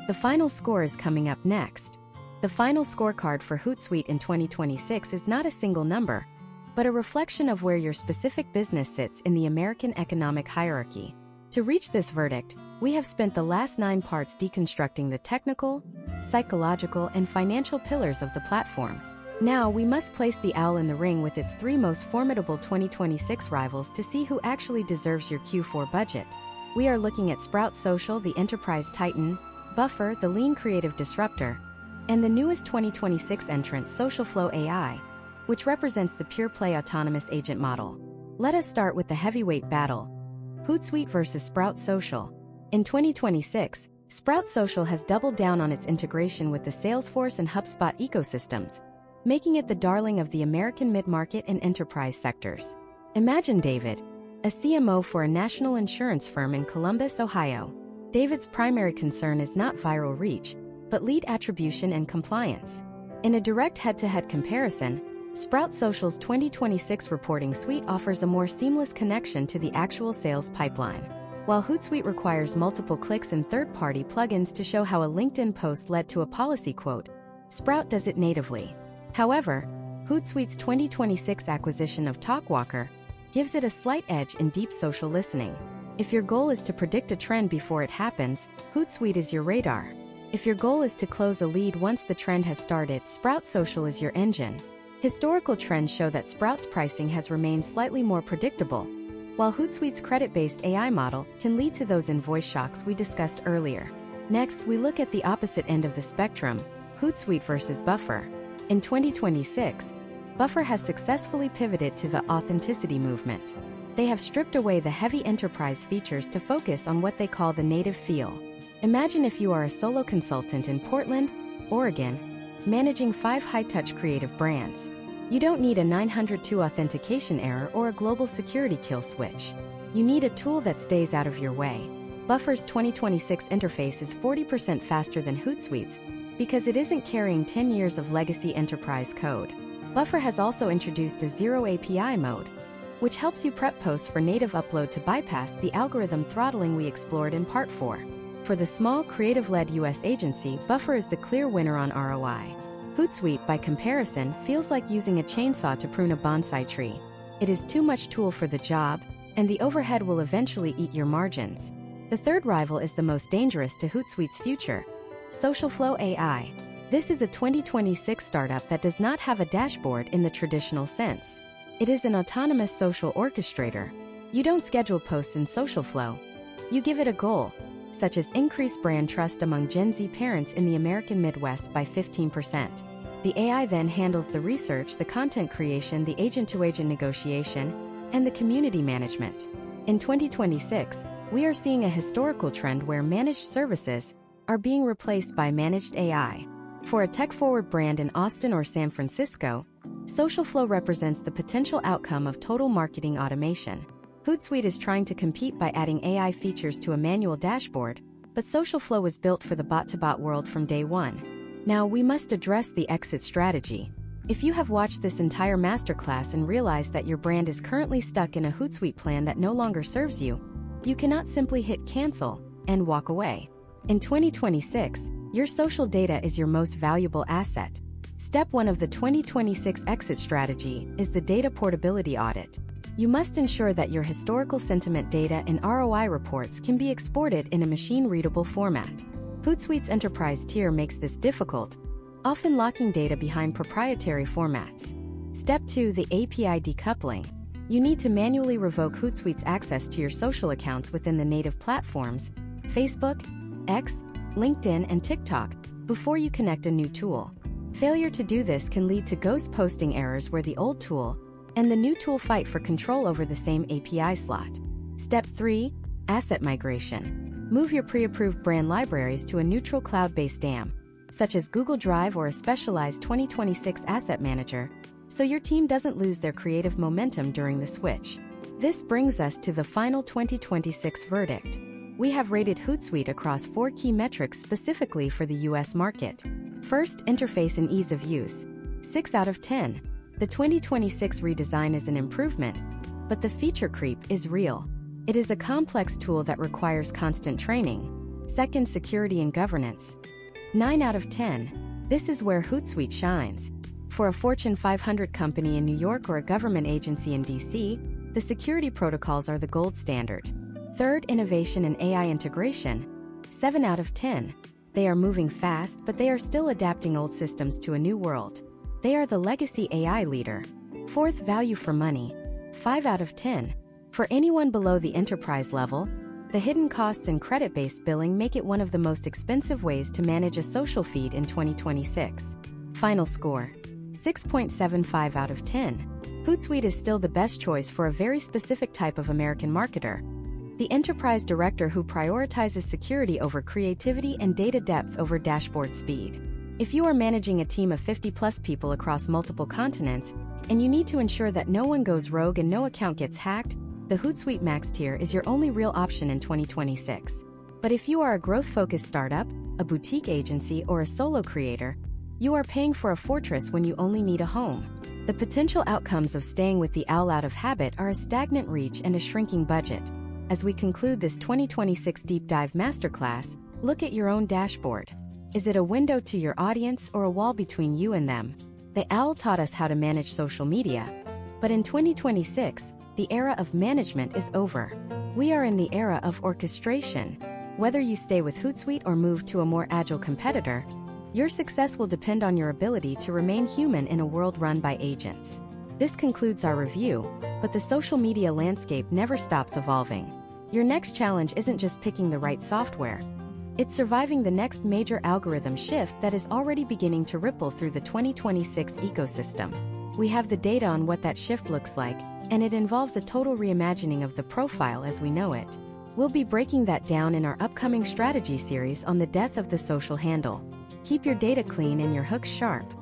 The final score is coming up next. The final scorecard for Hootsuite in 2026 is not a single number, but a reflection of where your specific business sits in the American economic hierarchy. To reach this verdict, we have spent the last 9 parts deconstructing the technical, psychological, and financial pillars of the platform. Now, we must place the owl in the ring with its 3 most formidable 2026 rivals to see who actually deserves your Q4 budget. We are looking at Sprout Social, the enterprise titan, Buffer, the lean creative disruptor, and the newest 2026 entrant, SocialFlow AI, which represents the pure-play autonomous agent model. Let us start with the heavyweight battle: Hootsuite versus Sprout Social. In 2026, Sprout Social has doubled down on its integration with the Salesforce and HubSpot ecosystems, making it the darling of the American mid-market and enterprise sectors. Imagine David, a CMO for a national insurance firm in Columbus, Ohio. David's primary concern is not viral reach, but lead attribution and compliance. In a direct head-to-head comparison, Sprout Social's 2026 reporting suite offers a more seamless connection to the actual sales pipeline. while Hootsuite requires multiple clicks and third-party plugins to show how a LinkedIn post led to a policy quote, Sprout does it natively. However, Hootsuite's 2026 acquisition of Talkwalker gives it a slight edge in deep social listening. If your goal is to predict a trend before it happens, Hootsuite is your radar. If your goal is to close a lead once the trend has started, Sprout Social is your engine. Historical trends show that Sprout's pricing has remained slightly more predictable, while Hootsuite's credit-based AI model can lead to those invoice shocks we discussed earlier. Next, we look at the opposite end of the spectrum, Hootsuite versus Buffer. In 2026, Buffer has successfully pivoted to the authenticity movement. They have stripped away the heavy enterprise features to focus on what they call the native feel. Imagine if you are a solo consultant in Portland, Oregon, managing 5 high-touch creative brands. You don't need a 902 authentication error or a global security kill switch. You need a tool that stays out of your way. Buffer's 2026 interface is 40% faster than Hootsuite's because it isn't carrying 10 years of legacy enterprise code. Buffer has also introduced a zero API mode, which helps you prep posts for native upload to bypass the algorithm throttling we explored in Part 4. For the small, creative-led US agency, Buffer is the clear winner on ROI. Hootsuite, by comparison, feels like using a chainsaw to prune a bonsai tree. It is too much tool for the job, and the overhead will eventually eat your margins. The third rival is the most dangerous to Hootsuite's future, SocialFlow AI. This is a 2026 startup that does not have a dashboard in the traditional sense. It is an autonomous social orchestrator. You don't schedule posts in SocialFlow. You give it a goal, such as increase brand trust among Gen Z parents in the American Midwest by 15%. The AI then handles the research, the content creation, the agent-to-agent negotiation, and the community management. In 2026, we are seeing a historical trend where managed services are being replaced by managed AI. For a tech-forward brand in Austin or San Francisco, SocialFlow represents the potential outcome of total marketing automation. Hootsuite is trying to compete by adding AI features to a manual dashboard, but SocialFlow was built for the bot-to-bot world from day one. Now, we must address the exit strategy. If you have watched this entire masterclass and realize that your brand is currently stuck in a Hootsuite plan that no longer serves you, you cannot simply hit cancel and walk away. In 2026, your social data is your most valuable asset. Step 1 of the 2026 exit strategy is the data portability audit. You must ensure that your historical sentiment data and ROI reports can be exported in a machine-readable format. Hootsuite's enterprise tier makes this difficult, often locking data behind proprietary formats. Step 2, the API decoupling. You need to manually revoke Hootsuite's access to your social accounts within the native platforms, Facebook, X, LinkedIn, and TikTok, before you connect a new tool. Failure to do this can lead to ghost posting errors where the old tool and the new tool fight for control over the same API slot. Step 3, asset migration. Move your pre-approved brand libraries to a neutral cloud-based DAM, such as Google Drive or a specialized 2026 asset manager, so your team doesn't lose their creative momentum during the switch. This brings us to the final 2026 verdict. We have rated Hootsuite across 4 key metrics specifically for the US market. First, interface and ease of use. 6 out of 10. The 2026 redesign is an improvement, but the feature creep is real. It is a complex tool that requires constant training. Second, security and governance. 9 out of 10. This is where Hootsuite shines. For a Fortune 500 company in New York or a government agency in DC, the security protocols are the gold standard. Third, innovation and AI integration. 7 out of 10. They are moving fast, but they are still adapting old systems to a new world. They are the legacy AI leader. Fourth, value for money. 5 out of 10. For anyone below the enterprise level, the hidden costs and credit-based billing make it one of the most expensive ways to manage a social feed in 2026. Final score. 6.75 out of 10. Hootsuite is still the best choice for a very specific type of American marketer. The enterprise director who prioritizes security over creativity and data depth over dashboard speed. If you are managing a team of 50+ people across multiple continents, and you need to ensure that no one goes rogue and no account gets hacked, the Hootsuite Max tier is your only real option in 2026. But if you are a growth-focused startup, a boutique agency, or a solo creator, you are paying for a fortress when you only need a home. The potential outcomes of staying with the owl out of habit are a stagnant reach and a shrinking budget. As we conclude this 2026 Deep Dive Masterclass, look at your own dashboard. Is it a window to your audience or a wall between you and them? The OWL taught us how to manage social media. But in 2026, the era of management is over. We are in the era of orchestration. Whether you stay with Hootsuite or move to a more agile competitor, your success will depend on your ability to remain human in a world run by agents. This concludes our review, but the social media landscape never stops evolving. Your next challenge isn't just picking the right software. It's surviving the next major algorithm shift that is already beginning to ripple through the 2026 ecosystem. We have the data on what that shift looks like, and it involves a total reimagining of the profile as we know it. We'll be breaking that down in our upcoming strategy series on the death of the social handle. Keep your data clean and your hooks sharp.